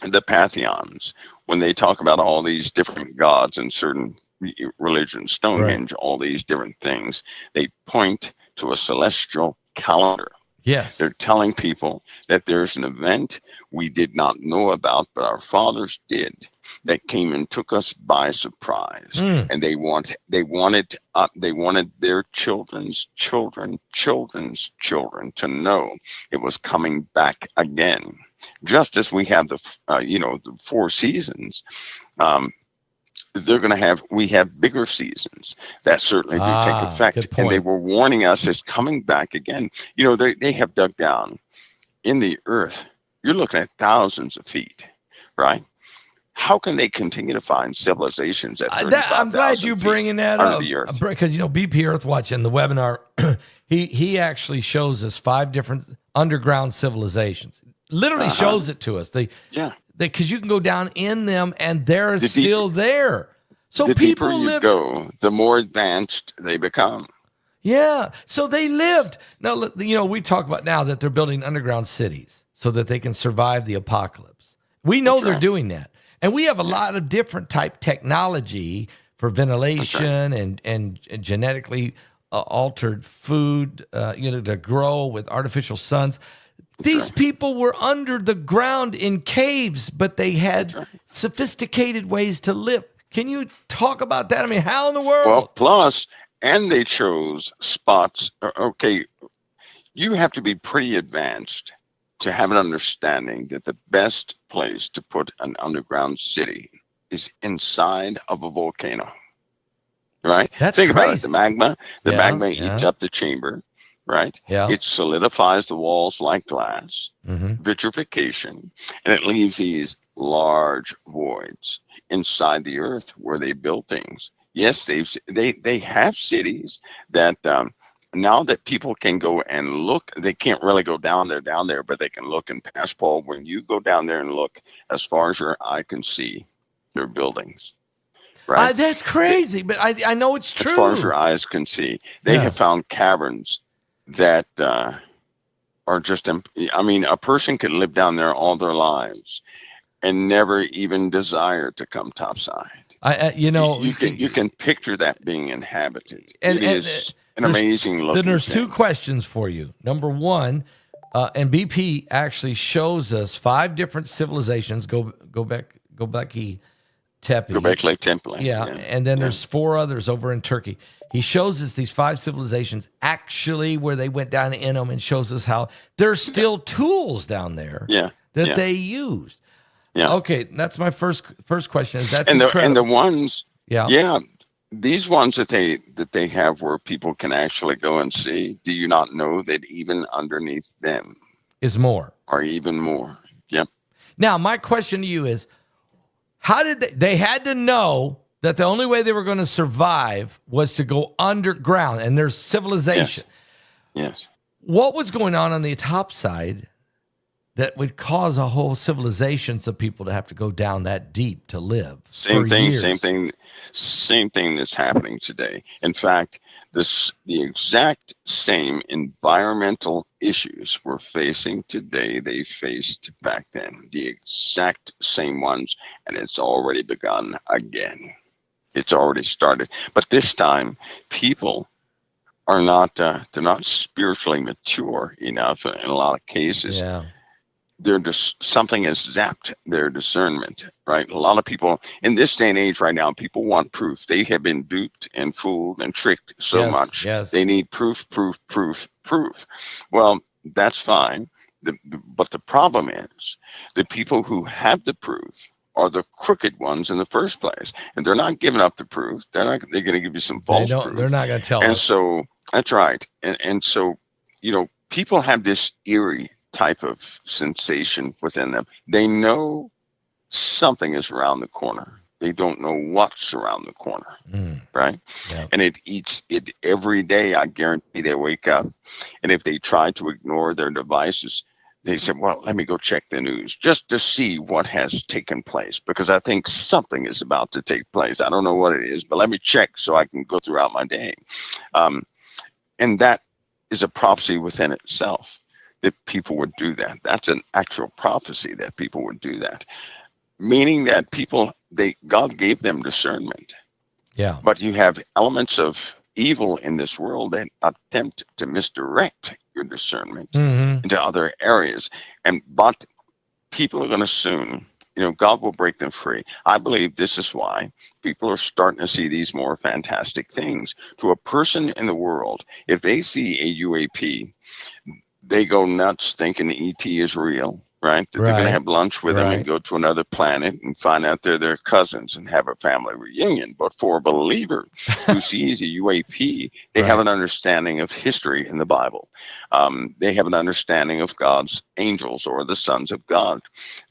S3: The pantheons, when they talk about all these different gods in certain religions, Stonehenge, all these different things, they point to a celestial calendar.
S2: Yes.
S3: They're telling people that there's an event we did not know about, but our fathers did, that came and took us by surprise. And they wanted their children's children to know it was coming back again. Just as we have the 4 seasons, we have bigger seasons that certainly do take effect. And they were warning us it's coming back again. They have dug down in the earth. You're looking at thousands of feet, right? How can they continue to find civilizations at 35,000
S2: I'm glad you're bringing that up, because BP Earthwatch in the webinar, he actually shows us 5 different underground civilizations. Literally shows it to us. Because you can go down in them and they're still there. So
S3: the
S2: people
S3: deeper you go, the more advanced they become.
S2: Yeah. So they lived. Now, we talk about now that they're building underground cities so that they can survive the apocalypse. We know they're doing that. And we have a lot of different type technology for ventilation and genetically altered food, to grow with artificial suns. These people were under the ground in caves, but they had sophisticated ways to live. Can you talk about that? I mean, how in the world?
S3: Well, plus, and they chose spots. Okay, you have to be pretty advanced to have an understanding that the best place to put an underground city is inside of a volcano. Right?
S2: That's
S3: Think
S2: crazy.
S3: about it. The magma eats up the chamber. right?
S2: Yeah.
S3: It solidifies the walls like glass,
S2: Mm-hmm.
S3: vitrification, and it leaves these large voids inside the earth where they built things. Yes, they have cities that now that people can go and look, they can't really go down there, but they can look and pass. Paul, when you go down there and look, as far as your eye can see, there are buildings, right?
S2: That's crazy, but I know it's
S3: As far as your
S2: true.
S3: eyes can see, they
S2: Yeah.
S3: have found caverns that are just. I mean, a person could live down there all their lives and never even desire to come topside.
S2: You know,
S3: You can picture that being inhabited.
S2: and
S3: It is an
S2: there's-
S3: amazing
S2: then
S3: looking
S2: there's two
S3: thing.
S2: questions for you. Number one, and BP actually shows us 5 different civilizations. Göbekli Tepe.
S3: Göbekli Temple.
S2: Yeah, and then there's 4 others over in Turkey. He shows us these 5 civilizations actually where they went down in them, and shows us how there's still tools down there that they used.
S3: Yeah.
S2: Okay, that's my first question. That's
S3: and
S2: incredible.
S3: the ones,
S2: yeah,
S3: these ones that they have where people can actually go and see. Do you not know that even underneath them
S2: is more.
S3: are even more? Yep.
S2: Now, my question to you is, how did they had to know that the only way they were going to survive was to go underground, and there's civilization.
S3: Yes.
S2: What was going on the top side that would cause a whole civilizations of people to have to go down that deep to live?
S3: Same
S2: years?
S3: Same thing that's happening today. In fact, the exact same environmental issues we're facing today, they faced back then. The exact same ones, and it's already begun again. It's already started. But this time, people are not they're not spiritually mature enough in a lot of cases.
S2: Yeah.
S3: They're just, something has zapped their discernment, right? A lot of people in this day and age right now, people want proof. They have been duped and fooled and tricked so much.
S2: Yes.
S3: They need proof. Well, that's fine. But the problem is the people who have the proof are the crooked ones in the first place. And they're not giving up the proof. They're going to give you some false proof.
S2: They're not going to tell us.
S3: And so that's right. And so, people have this eerie type of sensation within them. They know something is around the corner. They don't know what's around the corner, right?
S2: Yeah.
S3: And it eats it every day. I guarantee they wake up, and if they try to ignore their devices, they say, well, let me go check the news just to see what has taken place, because I think something is about to take place. I don't know what it is, but let me check so I can go throughout my day. And that is a prophecy within itself, that people would do that. That's an actual prophecy that people would do that. Meaning that God gave them discernment.
S2: Yeah.
S3: But you have elements of evil in this world that attempt to misdirect your discernment into other areas. But people are going to soon, God will break them free. I believe this is why people are starting to see these more fantastic things. To a person in the world, if they see a UAP, they go nuts thinking ET is real, right? That they're going to have lunch with them and go to another planet and find out they're their cousins and have a family reunion. But for a believer who sees a UAP, they have an understanding of history in the Bible. They have an understanding of God's angels or the sons of God.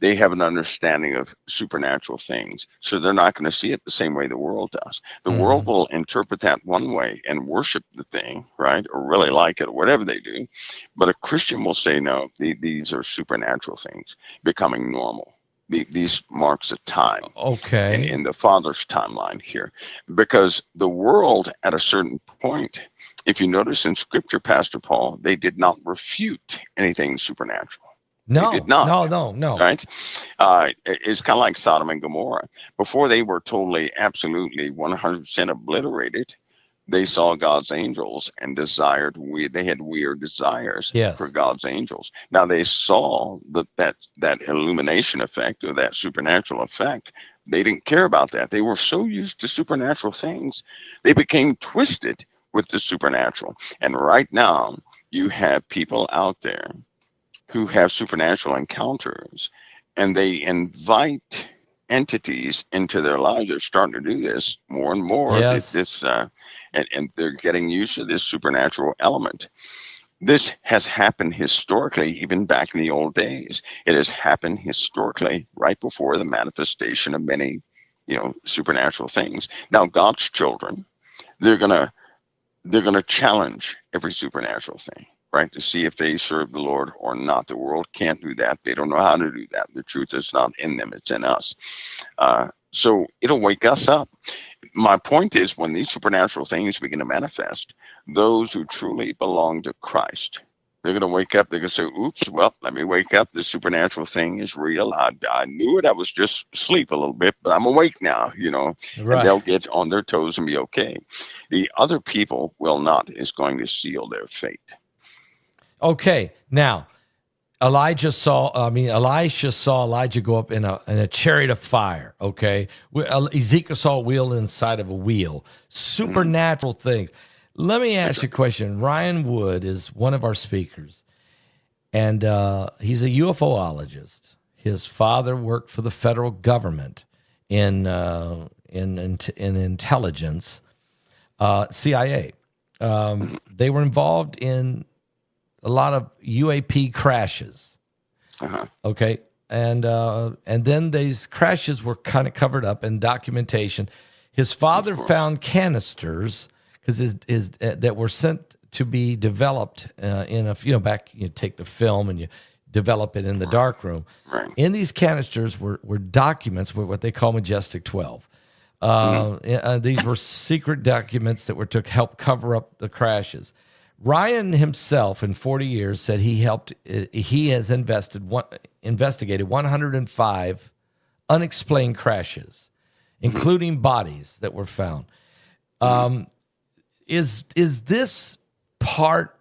S3: They have an understanding of supernatural things. So they're not going to see it the same way the world does. The world will interpret that one way and worship the thing, right? Or really like it, or whatever they do. But a Christian will say, no, these are supernatural things becoming normal. These marks a time in the Father's timeline here. Because the world at a certain point, if you notice in Scripture, Pastor Paul, they did not refute anything supernatural.
S2: No,
S3: they did not.
S2: No.
S3: Right? It's kind of like Sodom and Gomorrah. Before they were totally, absolutely, 100% obliterated, they saw God's angels and they had weird desires for God's angels. Now they saw that illumination effect or that supernatural effect. They didn't care about that. They were so used to supernatural things, they became twisted with the supernatural. And right now, you have people out there who have supernatural encounters, and they invite entities into their lives. They're starting to do this more and more.
S2: Yes.
S3: And they're getting used to this supernatural element. This has happened historically, even back in the old days. It has happened historically right before the manifestation of many, supernatural things. Now, God's children, they're gonna challenge every supernatural thing, right, to see if they serve the Lord or not. The world can't do that. They don't know how to do that. The truth is not in them; it's in us. So it'll wake us up. My point is, when these supernatural things begin to manifest, those who truly belong to Christ, they're going to wake up. They're going to say, oops, well, let me wake up. This supernatural thing is real. I knew it. I was just asleep a little bit, but I'm awake now, and
S2: Right.
S3: they'll get on their toes and be okay. The other people will not, is going to seal their fate.
S2: Okay. Now, Elisha saw Elijah go up in a chariot of fire. Okay. Ezekiel saw a wheel inside of a wheel. Supernatural things. Let me ask you a question. Ryan Wood is one of our speakers, and he's a UFOologist. His father worked for the federal government in intelligence, CIA. They were involved in a lot of UAP crashes. Okay. And then these crashes were kind of covered up in documentation. His father found canisters because that were sent to be developed in a, back, you take the film and you develop it in the dark room.
S3: Right.
S2: In these canisters were documents, what they call Majestic 12. These were secret documents that were to help cover up the crashes. Ryan himself, in 40 years, said he has investigated 105 unexplained crashes, including bodies that were found. Is this part,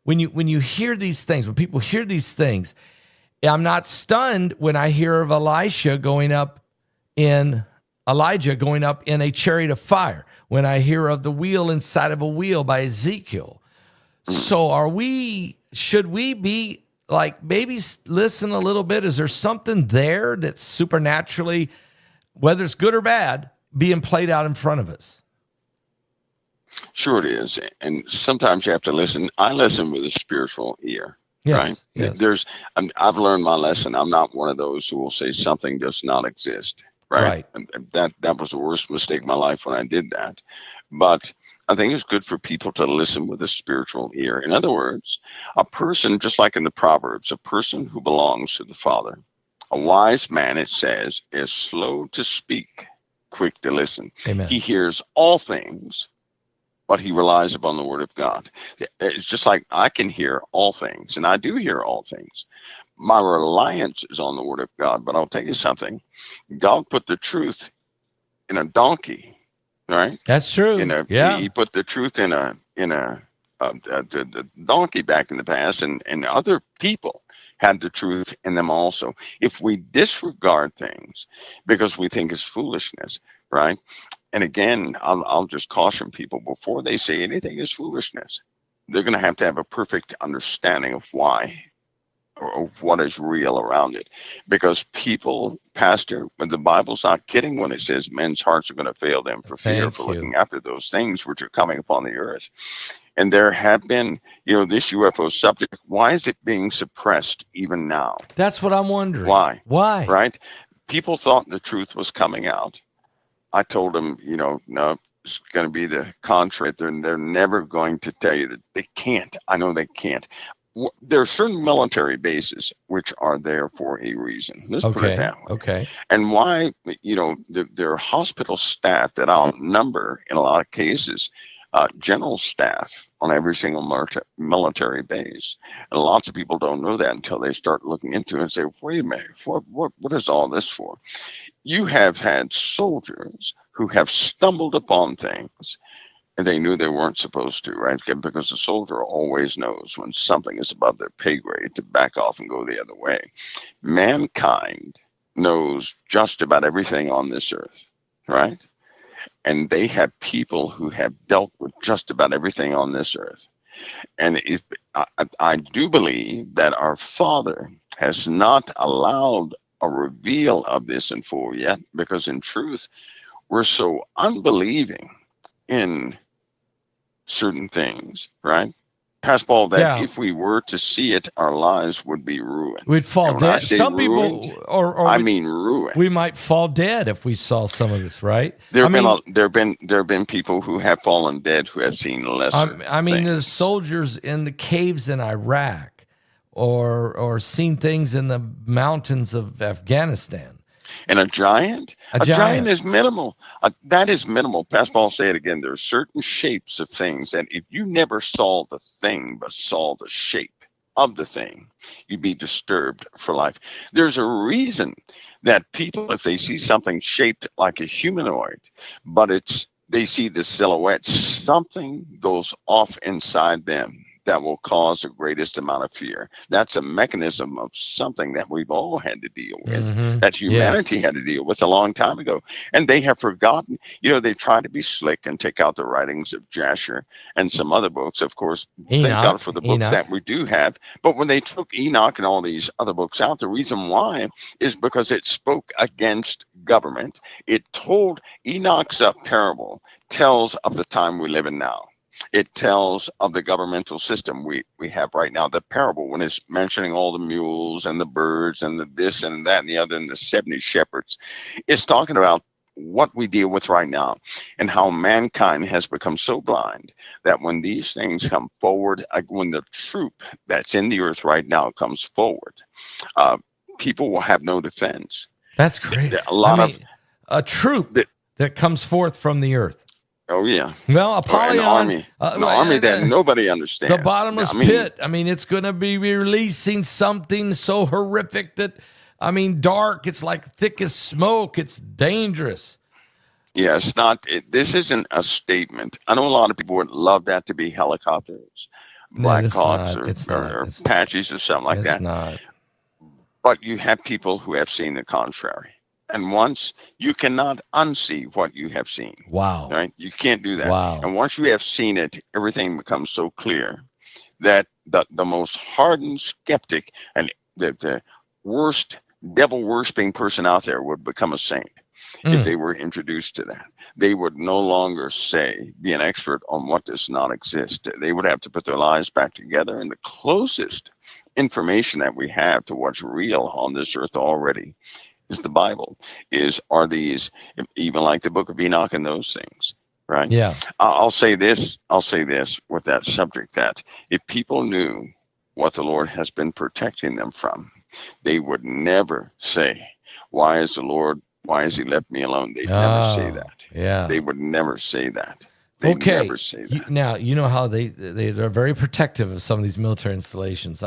S2: when you hear these things, when people hear these things, I'm not stunned when I hear of Elijah going up in a chariot of fire, when I hear of the wheel inside of a wheel by Ezekiel. So should we be like, maybe listen a little bit? Is there something there that's supernaturally, whether it's good or bad, being played out in front of us?
S3: Sure it is. And sometimes you have to listen. I listen with a spiritual ear, right?
S2: Yes.
S3: I've learned my lesson. I'm not one of those who will say something does not exist, right? And that was the worst mistake of my life when I did that. But I think it's good for people to listen with a spiritual ear. In other words, a person, just like in the Proverbs, a person who belongs to the Father, a wise man, it says, is slow to speak, quick to listen.
S2: Amen.
S3: He hears all things, but he relies upon the word of God. It's just like I can hear all things, and I do hear all things. My reliance is on the word of God. But I'll tell you something. God put the truth in a donkey. Right,
S2: that's true.
S3: He put the truth in a the donkey back in the past, and other people had the truth in them also. If we disregard things because we think it's foolishness, right? And again, I'll just caution people before they say anything is foolishness. They're going to have a perfect understanding of why, or what is real around it. Because people, Pastor, when the Bible's not kidding when it says men's hearts are going to fail them for fear for looking after those things which are coming upon the earth. And there have been, this UFO subject, why is it being suppressed even now?
S2: That's what I'm wondering.
S3: Why?
S2: Right?
S3: People thought the truth was coming out. I told them, no, it's going to be the contrary. They're never going to tell you that they can't. I know they can't. There are certain military bases which are there for a reason. Let's put it that way.
S2: Okay.
S3: And why, there are hospital staff that outnumber, in a lot of cases, general staff on every single military base. And lots of people don't know that until they start looking into it and say, wait a minute, what is all this for? You have had soldiers who have stumbled upon things and they knew they weren't supposed to, right? Because the soldier always knows when something is above their pay grade to back off and go the other way. Mankind knows just about everything on this earth, right? And they have people who have dealt with just about everything on this earth. And I do believe that our Father has not allowed a reveal of this in full yet, because in truth, we're so unbelieving in certain things, right? Pastor Paul, that
S2: Yeah.
S3: if we were to see it, our lives would be ruined.
S2: We'd fall
S3: And when I
S2: dead.
S3: say
S2: Some
S3: ruined,
S2: people, or
S3: I
S2: we,
S3: mean ruined.
S2: we might fall dead if we saw some of this, right?
S3: There
S2: I
S3: have been
S2: mean,
S3: there have been people who have fallen dead who have seen lesser
S2: there's
S3: things.
S2: soldiers in the caves in Iraq, or seen things in the mountains of Afghanistan.
S3: And a giant is minimal. That is minimal. Pastor Paul, say it again. There are certain shapes of things that if you never saw the thing but saw the shape of the thing, you'd be disturbed for life. There's a reason that people, if they see something shaped like a humanoid, but they see the silhouette, something goes off inside them that will cause the greatest amount of fear. That's a mechanism of something that we've all had to deal with, that humanity had to deal with a long time ago. And they have forgotten. They try to be slick and take out the writings of Jasher and some other books. Of course, thank God for the books that we do have. But when they took Enoch and all these other books out, the reason why is because it spoke against government. It told Enoch's parable tells of the time we live in now. It tells of the governmental system we have right now. The parable, when it's mentioning all the mules and the birds and the this and that and the other and the 70 shepherds, it's talking about what we deal with right now and how mankind has become so blind that when these things come forward, when the troop that's in the earth right now comes forward, people will have no defense.
S2: That's great. A troop that comes forth from the earth.
S3: Oh, yeah.
S2: Well, Apollyon,
S3: an army that nobody understands.
S2: The bottomless pit. It's going to be releasing something so horrific that, dark. It's like thick as smoke. It's dangerous.
S3: Yeah, it's not. This isn't a statement. I know a lot of people would love that to be helicopters, Black Hawks, or Apaches or something like that. It's not. But you have people who have seen the contrary. And once you cannot unsee what you have seen.
S2: Wow.
S3: Right? You can't do that.
S2: Wow.
S3: And once you have seen it, everything becomes so clear that the most hardened skeptic and the worst devil-worshipping person out there would become a saint if they were introduced to that. They would no longer be an expert on what does not exist. They would have to put their lives back together. And the closest information that we have to what's real on this earth already is the Bible, are these, even like the book of Enoch and those things, right?
S2: Yeah.
S3: I'll say this with that subject, that if people knew what the Lord has been protecting them from, they would never say, why has he left me alone? They'd never say that.
S2: Yeah.
S3: They would never say that.
S2: Never say that. Now, you know how they're very protective of some of these military installations.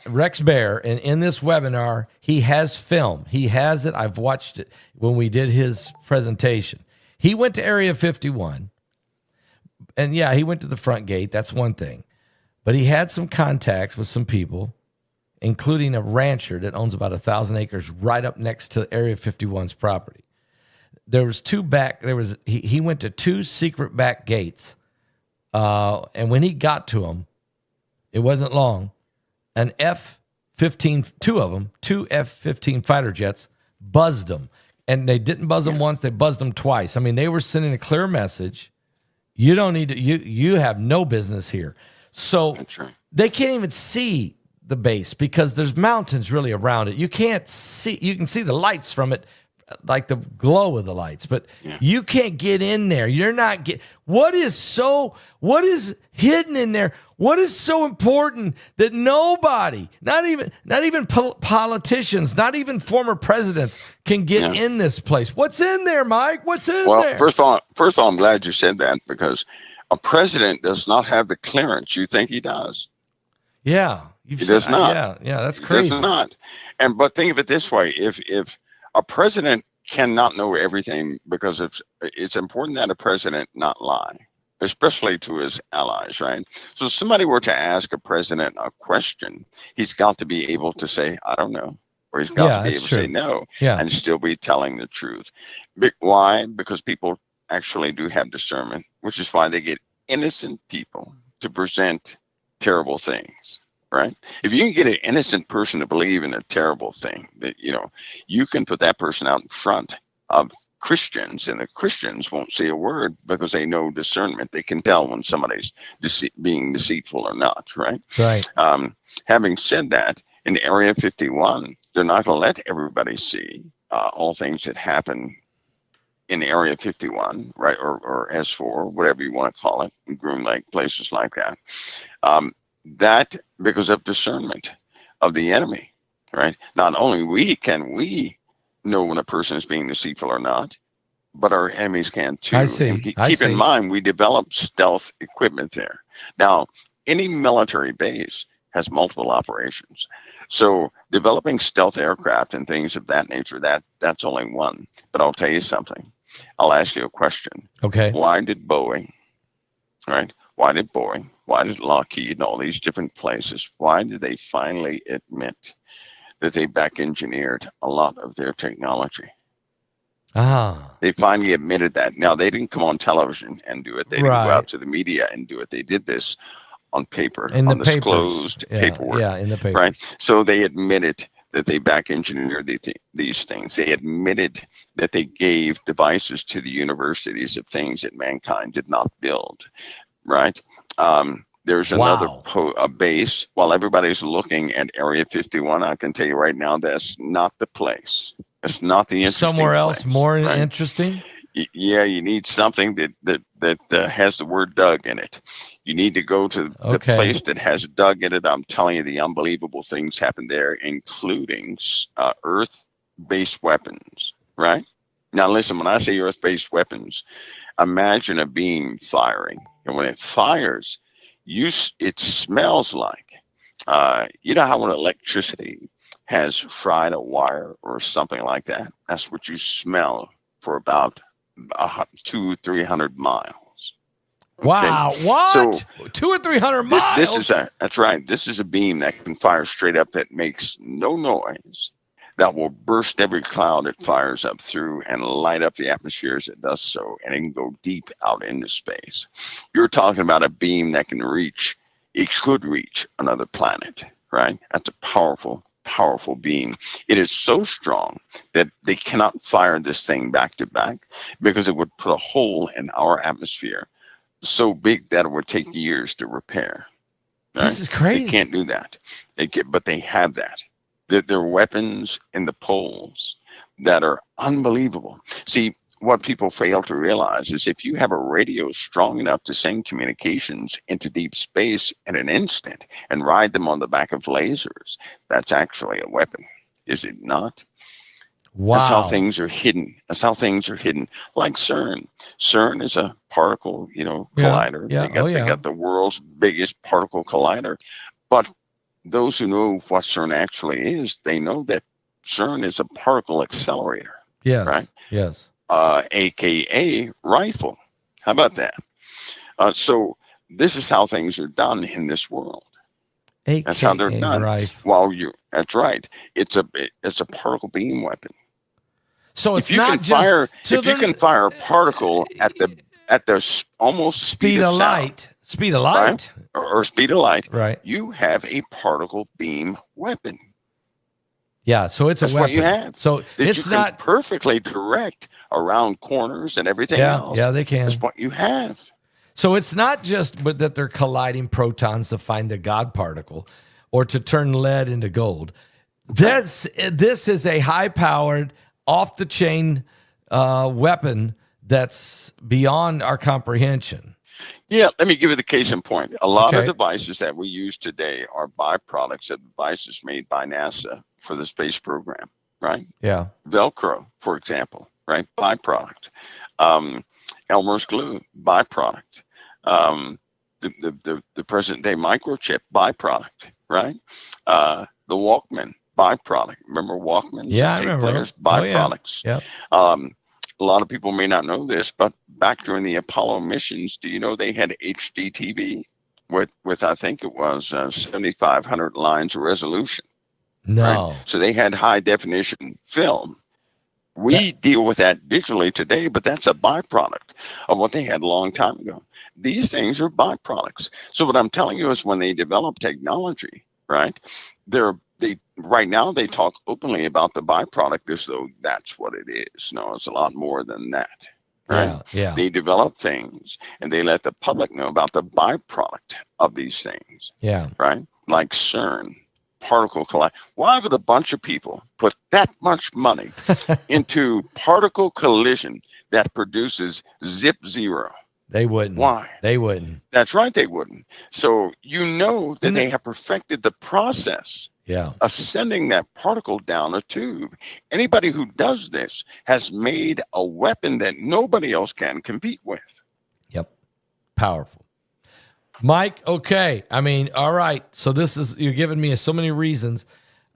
S2: Rex Bear, and in this webinar, he has film. He has it. I've watched it when we did his presentation. He went to Area 51, and he went to the front gate. That's one thing. But he had some contacts with some people, including a rancher that owns about 1,000 acres right up next to Area 51's property. He went to 2 secret back gates. And when he got to them, it wasn't long. An F-15, 2 of them, 2 F-15 fighter jets buzzed them. And they didn't buzz them once, they buzzed them twice. They were sending a clear message. You don't need to, you have no business here. So they can't even see the base because there's mountains really around it. You can't see, you can see the lights from it, like the glow of the lights, but you can't get in there. You're not what is hidden in there? What is so important that nobody, not even politicians, not even former presidents can get in this place? What's in there, Mike? What's in there?
S3: First of all, I'm glad you said that, because a president does not have the clearance you think he does.
S2: Yeah.
S3: He does not.
S2: Yeah, that's crazy.
S3: He does not. But think of it this way. If a president cannot know everything, because it's important that a president not lie, especially to his allies, right? So if somebody were to ask a president a question, he's got to be able to say, I don't know, or he's got to be able to say no, and still be telling the truth. Why? Because people actually do have discernment, which is why they get innocent people to present terrible things. Right? If you can get an innocent person to believe in a terrible thing, that you can put that person out in front of Christians, and the Christians won't say a word because they know discernment. They can tell when somebody's being deceitful or not, right?
S2: Right.
S3: Having said that, in Area 51, they're not going to let everybody see all things that happen in Area 51, right, or S4, whatever you want to call it, Groom Lake, places like that. That because of discernment of the enemy, right? Not only can we know when a person is being deceitful or not, but our enemies can too.
S2: I see.
S3: And keep in mind, we develop stealth equipment there. Now, any military base has multiple operations. So developing stealth aircraft and things of that nature, that's only one. But I'll tell you something. I'll ask you a question.
S2: Okay.
S3: Why did Boeing, right? Why did Lockheed and all these different places, why did they finally admit that they back engineered a lot of their technology? They finally admitted that. Now, they didn't come on television and do it. They didn't go out to the media and do it. They did this on paper,
S2: in
S3: on
S2: the
S3: disclosed
S2: papers.
S3: paperwork.
S2: Yeah, in the papers.
S3: Right? So they admitted that they back engineered these things. They admitted that they gave devices to the universities of things that mankind did not build. Right? There's another base. While everybody's looking at Area 51, I can tell you right now that's not the place. It's not the interesting
S2: somewhere else
S3: place,
S2: more
S3: right?
S2: interesting.
S3: Yeah, you need something that has the word Doug in it. You need to go to the place that has Doug in it. I'm telling you, the unbelievable things happen there, including Earth-based weapons. Right? Now, listen. When I say Earth-based weapons, imagine a beam firing, and when it fires, it smells like, you know how when electricity has fried a wire or something like that, that's what you smell for about 200-300 miles.
S2: Wow!
S3: Okay?
S2: What?
S3: So
S2: 200 or 300 miles?
S3: That's right. This is a beam that can fire straight up that makes no noise, that will burst every cloud it fires up through and light up the atmosphere as it does so, and it can go deep out into space. You're talking about a beam that can reach, it could reach another planet, right? That's a powerful beam. It is so strong that they cannot fire this thing back to back because it would put a hole in our atmosphere so big that it would take years to repair. Right?
S2: This is crazy.
S3: They can't do that. But they have that. There are weapons in the poles that are unbelievable. See, what people fail to realize is if you have a radio strong enough to send communications into deep space in an instant and ride them on the back of lasers, that's actually a weapon, is it not?
S2: Wow.
S3: That's how things are hidden. Like CERN. CERN is a particle, collider.
S2: Yeah.
S3: They got the world's biggest particle collider. But those who know what CERN actually is, they know that CERN is a particle accelerator.
S2: Yes.
S3: Right?
S2: Yes.
S3: AKA rifle. How about that? So this is how things are done in this world. That's how they're done.
S2: Rifle.
S3: That's right. It's a particle beam weapon.
S2: So it's
S3: if you
S2: not
S3: can
S2: just
S3: fire,
S2: so
S3: if you can fire a particle at the almost
S2: speed of light,
S3: right? or speed of light,
S2: right?
S3: You have a particle beam weapon.
S2: Yeah, so it's
S3: That's
S2: a weapon.
S3: What you have.
S2: So it's not
S3: perfectly direct around corners and everything else.
S2: Yeah, they can.
S3: That's what you have.
S2: So it's not just that they're colliding protons to find the God particle or to turn lead into gold. This is a high-powered, off-the-chain weapon that's beyond our comprehension.
S3: Yeah, let me give you the case in point. A lot of devices that we use today are byproducts of devices made by NASA for the space program, right?
S2: Yeah.
S3: Velcro, for example, right? Byproduct. Elmer's glue, byproduct. The present day microchip, byproduct, right? The Walkman, byproduct. Remember Walkmans?
S2: Yeah, I remember.
S3: Players, byproducts.
S2: Oh, yeah.
S3: A lot of people may not know this, but back during the Apollo missions, do you know they had HD TV with I think it was 7,500 lines of resolution?
S2: No.
S3: Right? So they had high definition film. We deal with that digitally today, but that's a byproduct of what they had a long time ago. These things are byproducts. So what I'm telling you is when they develop technology, right, they're they right now they talk openly about the byproduct as though that's what it is. No, it's a lot more than that. Right?
S2: Yeah, yeah,
S3: They develop things and they let the public know about the byproduct of these things.
S2: yeah.
S3: Right? Like CERN, particle collide. Why would a bunch of people put that much money into particle collision that produces zip zero?
S2: They wouldn't.
S3: Why?
S2: They wouldn't.
S3: That's right, they wouldn't. So you know that
S2: And
S3: they have perfected the process
S2: Yeah.
S3: of sending that particle down a tube. Anybody who does this has made a weapon that nobody else can compete with.
S2: Yep. Powerful. Mike, okay. I mean, all right. So you're giving me so many reasons.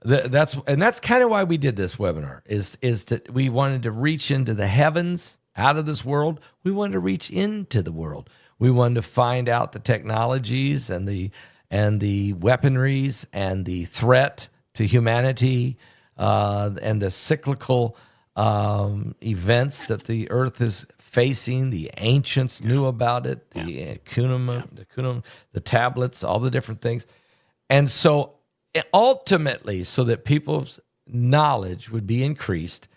S2: That's kind of why we did this webinar is that we wanted to reach into the heavens out of this world. We wanted to reach into the world. We wanted to find out the technologies and the weaponries and the threat to humanity and the cyclical events that the earth is facing. The ancients knew about it, the Kunum, the tablets, all the different things. And so ultimately, so that people's knowledge would be increased,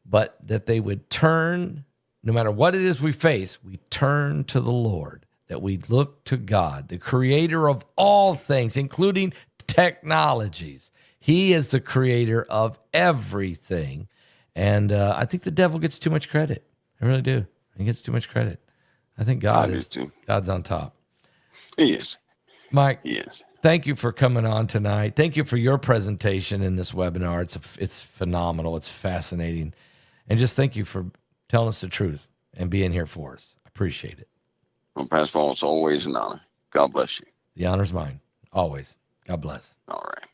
S2: but that they would turn, no matter what it is we face, we turn to the Lord, that we look to God, the creator of all things, including technologies. He is the creator of everything. And I think the devil gets too much credit. I really do. He gets too much credit. I think God's on top.
S3: He is.
S2: Mike,
S3: He is.
S2: thank you for coming on tonight. Thank you for your presentation in this webinar. It's phenomenal. It's fascinating. And just thank you for telling us the truth and being here for us. I appreciate it.
S3: Well, Pastor Paul, it's always an honor. God bless you.
S2: The honor's mine. Always. God bless.
S3: All right.